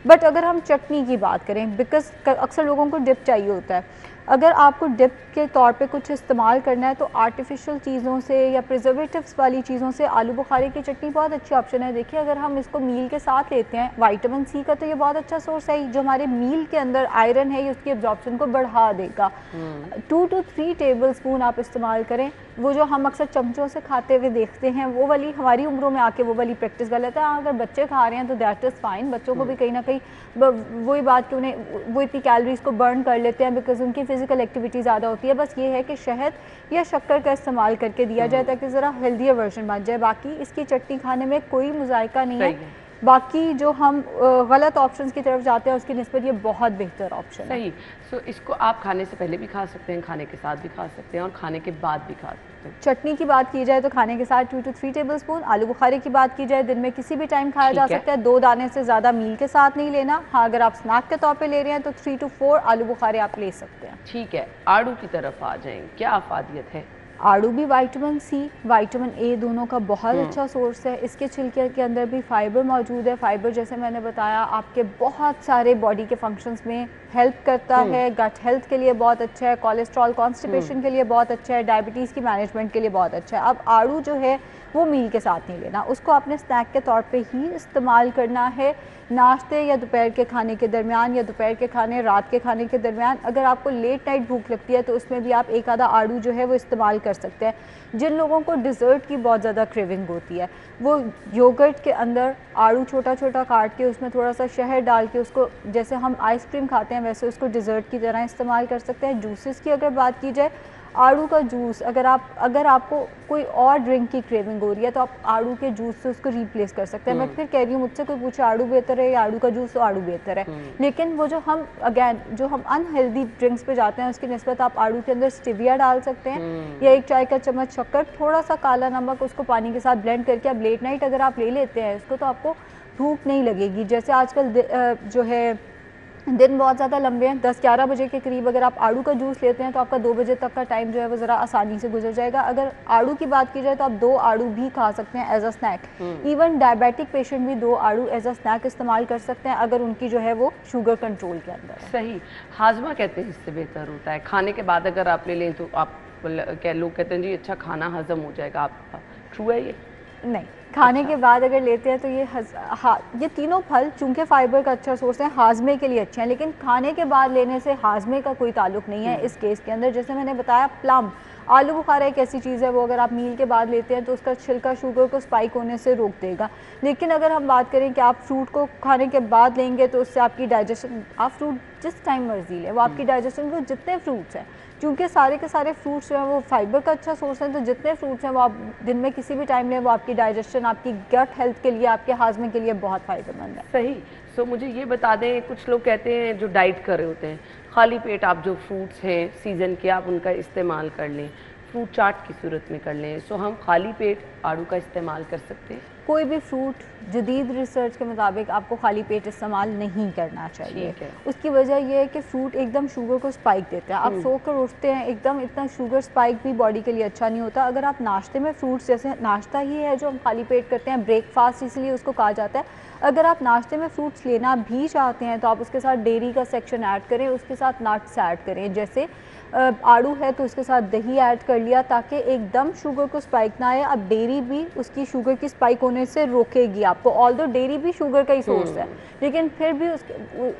बट अगर हम चटनी की बात करें, बिकॉज अक्सर लोगों को डिप चाहिए होता है, अगर आपको डिप के तौर पे कुछ इस्तेमाल करना है तो आर्टिफिशियल चीज़ों से या प्रिजर्वेटिव्स वाली चीज़ों से आलू बुखारे की चटनी बहुत अच्छी ऑप्शन है। देखिए अगर हम इसको मील के साथ लेते हैं, विटामिन सी का तो ये बहुत अच्छा सोर्स है, जो हमारे मील के अंदर आयरन है ये उसकी एब्जॉर्प्शन को बढ़ा देगा। 2 to 3 टेबल स्पून आप इस्तेमाल करें। वो जो हम अक्सर चमचों से खाते हुए देखते हैं वो वाली, हमारी उम्रों में आके वो वाली प्रैक्टिस गलत है। अगर बच्चे खा रहे हैं तो दैट इज़ फाइन, बच्चों को भी कहीं ना कहीं वही बात कि उन्हें वो इतनी कैलोरीज को बर्न कर लेते हैं बिकॉज उनकी फिजिकल एक्टिविटी ज़्यादा होती है। बस ये है कि शहद या शक्कर का इस्तेमाल करके दिया जाए ताकि ज़रा हेल्दियर वर्जन बन जाए। बाकी इसकी चटनी खाने में कोई मुजायका नहीं है, बाकी जो हम गलत ऑप्शंस की तरफ जाते हैं उसकी निस्बत ये बहुत बेहतर ऑप्शन है। सही। सो इसको आप खाने से पहले भी खा सकते हैं, खाने के साथ भी खा सकते हैं और खाने के बाद भी खा सकते हैं। चटनी की बात की जाए तो खाने के साथ 2 to 3 टेबलस्पून, आलू बुखारे की बात की जाए दिन में किसी भी टाइम खाया जा सकता है, 2 दाने से ज़्यादा मील के साथ नहीं लेना। हाँ, अगर आप स्नैक के तौर पे ले रहे हैं तो 3 to 4 आलू बुखारे आप ले सकते हैं। ठीक है, आड़ू की तरफ आ जाएं, क्या अफादियत है? आड़ू भी विटामिन सी, विटामिन ए दोनों का बहुत अच्छा सोर्स है। इसके छिलके के अंदर भी फाइबर मौजूद है। फाइबर जैसे मैंने बताया आपके बहुत सारे बॉडी के फंक्शंस में हेल्प करता है, गट हेल्थ के लिए बहुत अच्छा है, कोलेस्ट्रॉल कॉन्स्टिपेशन के लिए बहुत अच्छा है, डायबिटीज़ की मैनेजमेंट के लिए बहुत अच्छा है। अब आड़ू जो है वो मील के साथ नहीं लेना, उसको आपने स्नैक के तौर पे ही इस्तेमाल करना है, नाश्ते या दोपहर के खाने के दरमियान या दोपहर के खाने रात के खाने के दरमियान। अगर आपको लेट नाइट भूख लगती है तो उसमें भी आप एक आधा आड़ू जो है वो इस्तेमाल कर सकते हैं। जिन लोगों को डिज़र्ट की बहुत ज़्यादा क्रेविंग होती है वो योगर्ट के अंदर आड़ू छोटा छोटा काट के उसमें थोड़ा सा शहद डाल के उसको जैसे हम आइसक्रीम खाते हैं वैसे उसको डिज़र्ट की तरह इस्तेमाल कर सकते हैं। जूसेस की अगर बात की जाए, आड़ू का जूस अगर आपको कोई और ड्रिंक की क्रेविंग हो रही है तो आप आड़ू के जूस से उसको रिप्लेस कर सकते हैं। मैं फिर कह रही हूँ, मुझसे कोई पूछे आड़ू बेहतर है या आड़ू का जूस, तो आड़ू बेहतर है। लेकिन वो जो हम अनहेल्दी ड्रिंक्स पे जाते हैं उसकी निस्बत आप आड़ू के अंदर स्टिविया डाल सकते हैं या 1 चाय का चम्मच शक्कर, थोड़ा सा काला नमक, उसको पानी के साथ ब्लेंड करके आप लेट नाइट अगर आप ले लेते हैं इसको तो आपको भूख नहीं लगेगी। जैसे आजकल जो है दिन बहुत ज़्यादा लंबे हैं, 10-11 बजे के करीब अगर आप आड़ू का जूस लेते हैं तो आपका 2 बजे तक का टाइम जो है वो ज़रा आसानी से गुजर जाएगा। अगर आड़ू की बात की जाए तो आप 2 आड़ू भी खा सकते हैं as a snack. Even diabetic patient भी 2 आड़ू एज अ स्नैक इस्तेमाल कर सकते हैं अगर उनकी जो है वो शुगर कंट्रोल के अंदर है। सही। हाजमा कहते हैं इससे बेहतर होता है, खाने के बाद अगर आप ले लें तो आप लोग कहते हैं जी अच्छा खाना हजम हो जाएगा आपका, ट्रू है ये? नहीं, खाने के बाद अगर लेते हैं तो ये तीनों फल चूंकि फाइबर का अच्छा सोर्स है हाजमे के लिए अच्छे हैं, लेकिन खाने के बाद लेने से हाजमे का कोई ताल्लुक नहीं है इस केस के अंदर। जैसे मैंने बताया प्लम, आलू बुखारा एक ऐसी चीज़ है वो अगर आप मील के बाद लेते हैं तो उसका छिलका शुगर को स्पाइक होने से रोक देगा। लेकिन अगर हम बात करें कि आप फ्रूट को खाने के बाद लेंगे तो उससे आपकी डाइजेशन, आप फ्रूट जिस टाइम मर्जी लें वो आपकी डाइजेशन को, जितने फ्रूट्स हैं क्योंकि सारे के सारे फ्रूट्स जो हैं वो फाइबर का अच्छा सोर्स है, तो जितने फ्रूट्स हैं वो आप दिन में किसी भी टाइम लें वो आपकी डाइजेशन, आपकी गट हेल्थ के लिए, आपके हाजमे के लिए बहुत फ़ायदेमंद है। सही। सो मुझे ये बता दें, कुछ लोग कहते हैं जो डाइट कर रहे होते हैं, खाली पेट आप जो फ्रूट्स हैं सीज़न के आप उनका इस्तेमाल कर लें, फ्रूट चाट की सूरत में कर लें, सो हम खाली पेट आड़ू का इस्तेमाल कर सकते हैं? कोई भी फ्रूट जदीद रिसर्च के मुताबिक आपको खाली पेट इस्तेमाल नहीं करना चाहिए। उसकी वजह यह है कि फ्रूट एकदम शुगर को स्पाइक देता है। आप सो कर उठते हैं एकदम, इतना शुगर स्पाइक भी बॉडी के लिए अच्छा नहीं होता। अगर आप नाश्ते में फ्रूट्स, जैसे नाश्ता ही है जो हम खाली पेट करते हैं, ब्रेकफास्ट इसलिए उसको कहा जाता है, अगर आप नाश्ते में फ्रूट्स लेना भी चाहते हैं तो आप उसके साथ डेयरी का सेक्शन ऐड करें, उसके साथ नट्स ऐड करें। जैसे आड़ू है तो उसके साथ दही ऐड कर लिया ताकि एकदम शुगर को स्पाइक ना आए। अब डेयरी भी उसकी शुगर की स्पाइक होने से रोकेगी आपको, ऑल्दो डेयरी भी शुगर का ही सोर्स है लेकिन फिर भी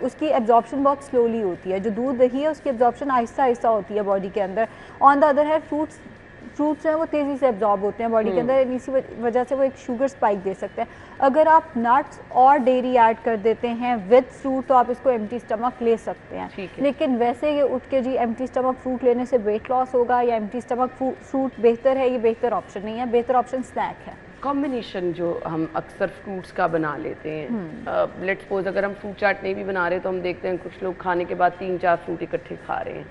उसकी एब्जॉर्प्शन बहुत स्लोली होती है। जो दूध दही है उसकी एब्जॉर्प्शन आहिस्ता आहिस्ता होती है बॉडी के अंदर। ऑन द अदर है फ्रूट्स हैं वो तेज़ी से एब्जॉर्ब होते हैं बॉडी के अंदर, इसी वजह से वो एक शुगर स्पाइक दे सकते हैं। अगर आप नट्स और डेयरी ऐड कर देते हैं विद फ्रूट तो आप इसको एम्प्टी स्टमक ले सकते हैं। लेकिन वैसे ये उठ के जी एम्प्टी स्टमक फ्रूट लेने से वेट लॉस होगा या एम्प्टी स्टमक फ्रूट बेहतर है, ये बेहतर ऑप्शन नहीं है। बेहतर ऑप्शन स्नैक है। कॉम्बिनेशन जो हम अक्सर फ्रूट्स का बना लेते हैं, लेट्स सपोज अगर हम फ्रूट चाट नहीं भी बना रहे तो हम देखते हैं कुछ लोग खाने के बाद 3-4 फ्रूट इकट्ठे खा रहे हैं।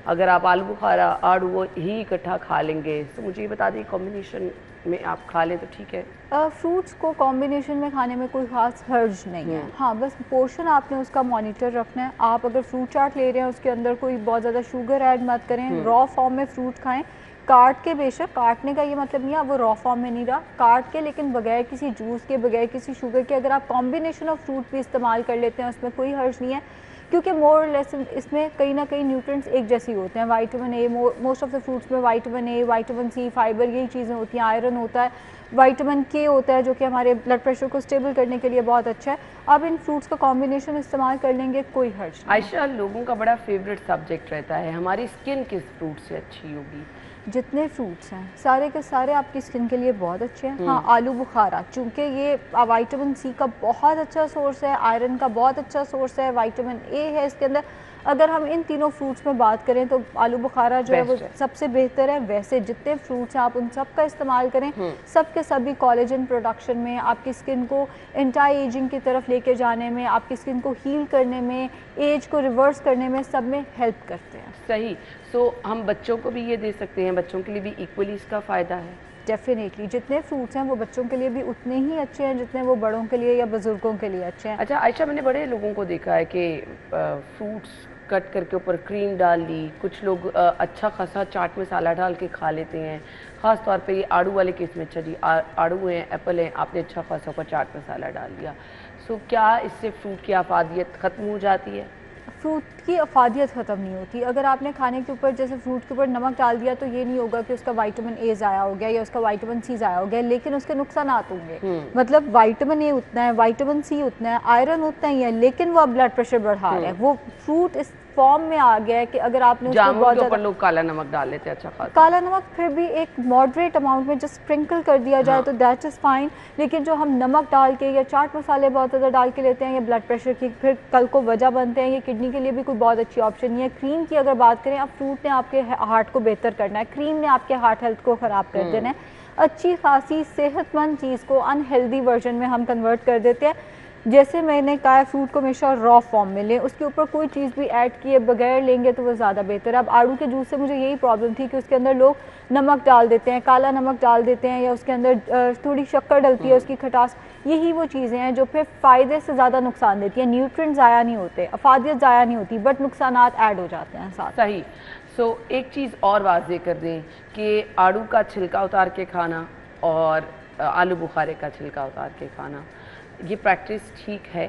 अगर आप आलू बुखारा आड़ू ही इकट्ठा खा लेंगे तो मुझे ये बता दें कॉम्बिनेशन में आप खा लें तो ठीक है? फ्रूट्स को कॉम्बिनेशन में खाने में कोई ख़ास हर्ज नहीं है। हाँ, बस पोर्शन आपने उसका मॉनिटर रखना है। आप अगर फ्रूट चाट ले रहे हैं उसके अंदर कोई बहुत ज़्यादा शुगर ऐड मत करें, रॉ फॉर्म में फ्रूट खाएं। काट के, बेशक काटने का ये मतलब नहीं है वो रॉ फॉर्म में नहीं रहा, काट के लेकिन बगैर किसी जूस के, बगैर किसी शुगर के अगर आप कॉम्बिनेशन ऑफ फ्रूट भी इस्तेमाल कर लेते हैं उसमें कोई हर्ज नहीं है, क्योंकि मोर लेस इसमें कहीं ना कहीं न्यूट्रिएंट्स एक जैसे होते हैं। Vitamin A, most of the fruits में vitamin A, vitamin C, fibre, यही चीज़ें होती हैं। आयरन होता है, विटामिन के होता है जो कि हमारे ब्लड प्रेशर को स्टेबल करने के लिए बहुत अच्छा है। अब इन फ्रूट्स का कॉम्बिनेशन इस्तेमाल कर लेंगे, कोई हर्ज नहीं। आयशा, लोगों का बड़ा फेवरेट सब्जेक्ट रहता है हमारी स्किन किस फ्रूट से अच्छी होगी? जितने फ्रूट्स हैं सारे के सारे आपकी स्किन के लिए बहुत अच्छे हैं। हाँ, आलू बुखारा चूँकि ये विटामिन सी का बहुत अच्छा सोर्स है, आयरन का बहुत अच्छा सोर्स है, विटामिन ए है इसके अंदर। अगर हम इन तीनों फ्रूट्स में बात करें तो आलू बुखारा जो है वो सबसे बेहतर है। वैसे जितने फ्रूट्स हैं आप उन सब का इस्तेमाल करें, सब के सभी कोलेजन प्रोडक्शन में, आपकी स्किन को एंटी एजिंग की तरफ लेके जाने में, आपकी स्किन को हील करने में, एज को रिवर्स करने में, सब में हेल्प करते हैं। सही। सो हम बच्चों को भी ये दे सकते हैं, बच्चों के लिए भी इक्वली इसका फ़ायदा है? डेफिनेटली, जितने फ्रूट्स हैं वो बच्चों के लिए भी उतने ही अच्छे हैं जितने वो बड़ों के लिए या बुजुर्गों के लिए अच्छे हैं। अच्छा आयशा, मैंने बड़े लोगों को देखा है कि फ्रूट्स कट करके ऊपर क्रीम डाल ली, कुछ लोग अच्छा खासा चाट मसाला डाल के खा लेते हैं। ख़ास तौर पे ये आड़ू वाले केस में, अच्छा जी आड़ू हैं, एप्पल हैं, आपने अच्छा खासा ऊपर चाट मसाला डाल दिया, सो क्या इससे फ्रूट की अफादियत ख़त्म हो जाती है? फ्रूट की अफादियत ख़त्म नहीं होती। अगर आपने खाने के ऊपर जैसे फ्रूट के ऊपर नमक डाल दिया तो ये नहीं होगा कि उसका विटामिन ए ज़ाया हो गया या उसका विटामिन सी ज़ाया हो गया, लेकिन उसके नुकसानात होंगे। मतलब विटामिन ए उतना है, विटामिन सी उतना है, आयरन उतना ही है, लेकिन वो ब्लड प्रेशर बढ़ा रहा है। वो फ्रूट इस फॉर्म में आ गया है कि अगर आपने जामुन के ऊपर लोग काला नमक डाल लेते हैं, अच्छा खासा काला नमक फिर भी एक मॉडरेट अमाउंट में जस्ट स्प्रिंकल कर दिया जाए तो दैट इज़ फाइन। लेकिन जो हम नमक डाल के या चाट मसाले बहुत ज़्यादा डाल के लेते हैं, या ब्लड प्रेशर की फिर कल को वजह बनते हैं, ये किडनी के लिए भी कोई बहुत अच्छी ऑप्शन नहीं है। क्रीम की अगर बात करें, अब फ्रूट ने आपके हार्ट को बेहतर करना है, क्रीम ने आपके हार्ट हेल्थ को ख़राब कर देना है। अच्छी खासी सेहतमंद चीज़ को अनहेल्दी वर्जन में हम कन्वर्ट कर देते हैं। जैसे मैंने कहा है, फ्रूट को हमेशा रॉ फॉर्म में लें, उसके ऊपर कोई चीज़ भी ऐड किए बगैर लेंगे तो वो ज़्यादा बेहतर है। अब आड़ू के जूस से मुझे यही प्रॉब्लम थी कि उसके अंदर लोग नमक डाल देते हैं, काला नमक डाल देते हैं, या उसके अंदर थोड़ी शक्कर डलती है, उसकी खटास। यही वो चीज़ें हैं जो फिर फ़ायदे से ज़्यादा नुकसान देती हैं। न्यूट्रिएंट्स ज़ाया नहीं होते, अफादियत ज़ाया नहीं होती, बट नुकसानात ऐड हो जाते हैं साथ। सही। सो एक चीज़ और वाज़ेह कर दें कि आड़ू का छिलका उतार के खाना और आलू बुखारे का छिलका उतार के खाना, ये प्रैक्टिस ठीक है?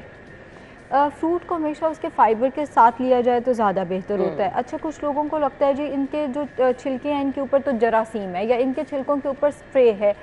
फ्रूट को हमेशा उसके फाइबर के साथ लिया जाए तो ज़्यादा बेहतर होता है। अच्छा, कुछ लोगों को लगता है जी इनके जो छिलके हैं इनके ऊपर तो जरासीम है या इनके छिलकों के ऊपर स्प्रे है।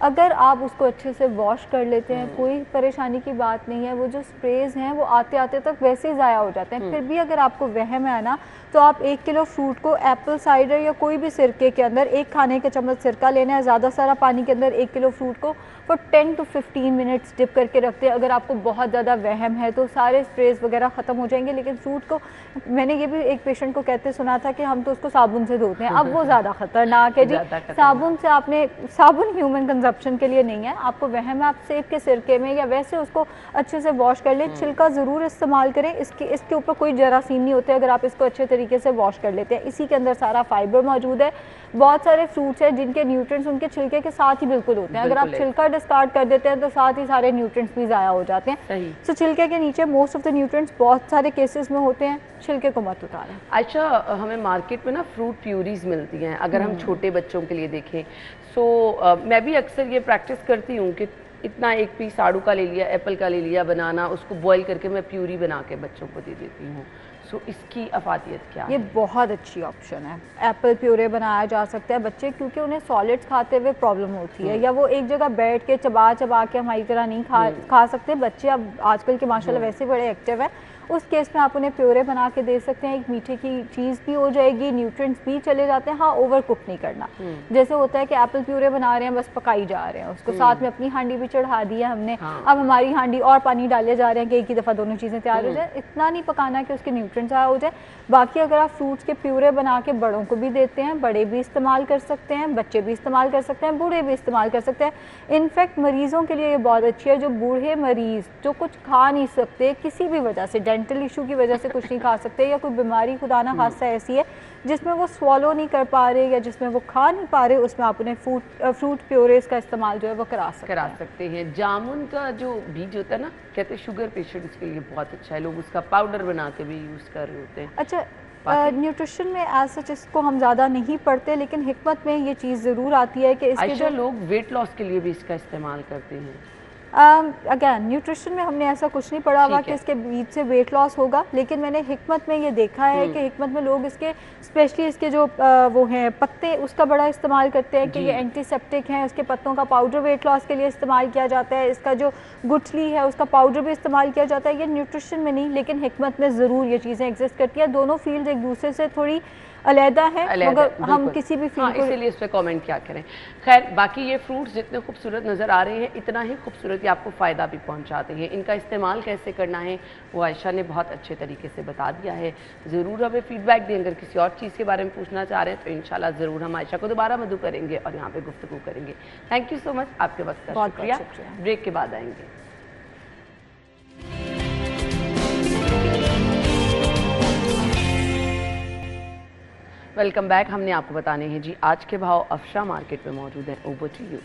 अगर आप उसको अच्छे से वॉश कर लेते हैं, कोई परेशानी की बात नहीं है। वो जो स्प्रेज हैं वो आते आते तक वैसे ही ज़ाया हो जाते हैं। फिर भी अगर आपको वहम है ना, तो आप 1 किलो फ्रूट को एप्पल साइडर या कोई भी सिरके के अंदर 1 खाने का चम्मच सिरका लेना है, ज़्यादा सारा पानी के अंदर 1 किलो फ्रूट को फॉर 10 to 15 मिनट्स डिप करके रखते हैं। अगर आपको बहुत ज़्यादा वहम है तो सारे स्प्रेज वगैरह ख़त्म हो जाएंगे। लेकिन फ्रूट को, मैंने ये भी एक पेशेंट को कहते सुना था कि हम तो उसको साबुन से धोते हैं। अब वो ज़्यादा ख़तरनाक है जी। साबुन से आपने, साबुन ह्यूमन कंजप्शन के लिए नहीं है। आपको वहम है, आप सेब के सिरके में या वैसे उसको अच्छे से वॉश कर लें। छिलका ज़रूर इस्तेमाल करें, इसके ऊपर कोई जरासीम नहीं होते अगर आप इसको अच्छे तरीके से वॉश कर लेते हैं। इसी के अंदर सारा फाइबर मौजूद है। बहुत सारे फ्रूट्स हैं जिनके न्यूट्रिएंट्स उनके छिलके के साथ ही बिल्कुल होते हैं। अगर आप छिलका डिस्कार्ड कर देते हैं तो साथ ही सारे न्यूट्रिएंट्स भी ज़ाया हो जाते हैं। सो छिलके के नीचे मोस्ट ऑफ द न्यूट्रिएंट्स बहुत सारे केसेस में होते हैं। छिलके को मत उतारें। अच्छा, हमें मार्केट में ना फ्रूट प्यूरीज मिलती हैं, अगर हम छोटे बच्चों के लिए देखें। सो मैं भी अक्सर ये प्रैक्टिस करती हूँ कि इतना एक पीस आड़ू का ले लिया, एप्पल का ले लिया, बनाना, उसको बॉईल करके मैं प्यूरी बना के बच्चों को दे देती हूँ। सो इसकी अफादियत क्या है? ये बहुत अच्छी ऑप्शन है। एप्पल प्यूरे बनाया जा सकता है। बच्चे क्योंकि उन्हें सॉलिड्स खाते हुए प्रॉब्लम होती है, या वो एक जगह बैठ के चबा के हमारी तरह नहीं खा सकते। बच्चे अब आजकल के माशाल्लाह वैसे बड़े एक्टिव हैं। उस केस में आप उन्हें प्योरे बना के दे सकते हैं। एक मीठे की चीज़ भी हो जाएगी, न्यूट्रिएंट्स भी चले जाते हैं। हाँ, ओवर कुक नहीं करना। जैसे होता है कि एप्पल प्यूरे बना रहे हैं, बस पकाई जा रहे हैं उसको, साथ में अपनी हांडी भी चढ़ा दी है हमने। अब हमारी हांडी और पानी डाले जा रहे हैं कि एक ही दफ़ा दोनों चीज़ें तैयार हो जाए। इतना नहीं पकाना कि उसके न्यूट्रिएंट्स आया हो जाए। बाकी अगर आप फ्रूट्स के प्यूरे बना के बड़ों को भी देते हैं, बड़े भी इस्तेमाल कर सकते हैं, बच्चे भी इस्तेमाल कर सकते हैं, बूढ़े भी इस्तेमाल कर सकते हैं। इनफैक्ट मरीज़ों के लिए ये बहुत अच्छी है। जो बूढ़े मरीज़ जो कुछ खा नहीं सकते किसी भी वजह से, डेंटल इशू की वजह से कुछ नहीं खा सकते, या कोई बीमारी खुदा ना खास्ता ऐसी है जिसमें वो स्वॉलो नहीं कर पा रहे या जिसमें वो खा नहीं पा रहे, उसमें आप उन्हें फ्रूट प्योरेस का इस्तेमाल जो है वो करा सकते हैं। जामुन का जो बीज होता है ना, कहते हैं शुगर पेशेंट्स के लिए बहुत अच्छा है, लोग उसका पाउडर बना के भी यूज़ कर रहे होते हैं। अच्छा, न्यूट्रिशन में एज सच इसको हम ज़्यादा नहीं पढ़ते, लेकिन हिकमत में ये चीज़ ज़रूर आती है कि इसके जो लोग वेट लॉस के लिए भी इसका इस्तेमाल करते हैं। अगैन न्यूट्रिशन में हमने ऐसा कुछ नहीं पढ़ा हुआ कि इसके बीज से वेट लॉस होगा, लेकिन मैंने हिकमत में ये देखा है कि हिकमत में लोग इसके स्पेशली इसके जो वो हैं पत्ते, उसका बड़ा इस्तेमाल करते हैं कि ये एंटीसेप्टिक हैं। उसके पत्तों का पाउडर वेट लॉस के लिए इस्तेमाल किया जाता है। इसका जो गुठली है उसका पाउडर भी इस्तेमाल किया जाता है। ये न्यूट्रिशन में नहीं, लेकिन हिकमत में ज़रूर ये चीज़ें एग्जिस्ट करती हैं। दोनों फील्ड एक दूसरे से थोड़ी अलहदा है, अलहदा, मगर हम बिल्कुल। किसी भी हाँ, फील्ड को इसीलिए इस पे कमेंट क्या करें। खैर, बाकी ये फ्रूट्स जितने खूबसूरत नज़र आ रहे हैं, इतना ही खूबसूरत ये आपको फ़ायदा भी पहुंचाते हैं। इनका इस्तेमाल कैसे करना है वो आयशा ने बहुत अच्छे तरीके से बता दिया है। ज़रूर हमें फीडबैक दें, अगर किसी और चीज़ के बारे में पूछना चाह रहे हैं तो इंशाल्लाह ज़रूर हम आयशा को दोबारा मदू करेंगे और यहाँ पे गुफ्तगू करेंगे। थैंक यू सो मच, आपके वक्त का बहुत शुक्रिया। शुक्रिया। ब्रेक के बाद आएंगे। Welcome back. हमने आपको बताने हैं जी आज के भाव अफशा मार्केट में मौजूद हैं। Over to you.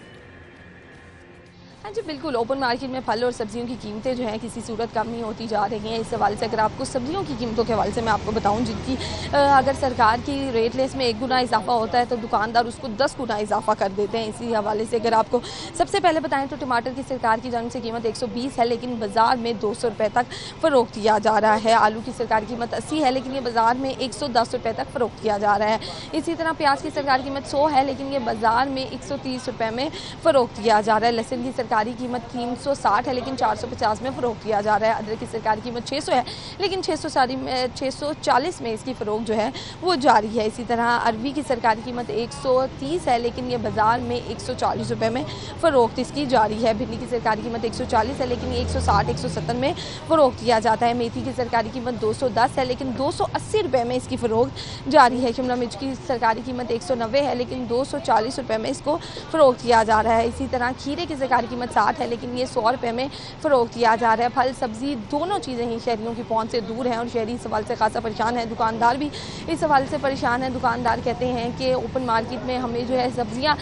हाँ जी बिल्कुल, ओपन मार्केट में फल और सब्जियों की कीमतें जो हैं किसी सूरत कम नहीं होती जा रही हैं। इस हवाले से अगर आपको सब्जियों की कीमतों के हवाले से मैं आपको बताऊं, जिनकी अगर सरकार की रेट लिस्ट में 1 गुना इजाफा होता है तो दुकानदार उसको 10 गुना इजाफा कर देते हैं। इसी हवाले से अगर आपको सबसे पहले बताएं तो टमाटर की सरकार की जानिब से कीमत 120 है, लेकिन बाज़ार में 200 रुपये तक फ़रोख्त किया जा रहा है। आलू की सरकार की कीमत 80 है, लेकिन ये बाज़ार में 110 रुपये तक फ़रोख्त किया जा रहा है। इसी तरह प्याज की सरकार की कीमत 100 है, लेकिन ये बाज़ार में 130 रुपये में फ़रोख्त किया जा रहा है। लहसुन की सरकारी कीमत 360 है, लेकिन 450 में फ़रोख्त किया जा रहा है। अदरक की सरकारी कीमत 600 है, लेकिन 640 में इसकी फ़रोख्त जो है वो जारी है। इसी तरह अरबी की सरकारी कीमत 130 है, लेकिन ये बाज़ार में 140 रुपये में फ़रोख्त इसकी जारी है। भिंडी की सरकारी कीमत 140 है, लेकिन ये 160-170 में फ़रोख्त किया जाता है। मेथी की सरकारी कीमत 210 है, लेकिन 280 रुपये में इसकी फ़रोख्त जारी है। शिमला मिर्च की सरकारी कीमत 190 है, लेकिन 240 रुपये में इसको फ़रोख्त किया जा रहा है। इसी तरह खीरे की सरकारी कीमत 60 है, लेकिन ये 100 रुपये में फ़रोख्त किया जा रहा है। फल सब्ज़ी दोनों चीज़ें ही शहरियों की पहुंच से दूर हैं और शहरी इस सवाल से खासा परेशान है। दुकानदार भी इस सवाल से परेशान है। दुकानदार कहते हैं कि ओपन मार्केट में हमें जो है सब्ज़ियाँ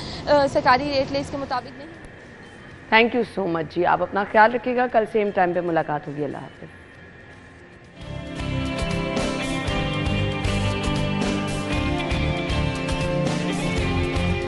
सरकारी रेट लिस्ट के मुताबिक नहीं। थैंक यू सो मच जी। आप अपना ख्याल रखिएगा। कल सेम टाइम पे मुलाकात होगी। अल्लाह हाफ़िज़।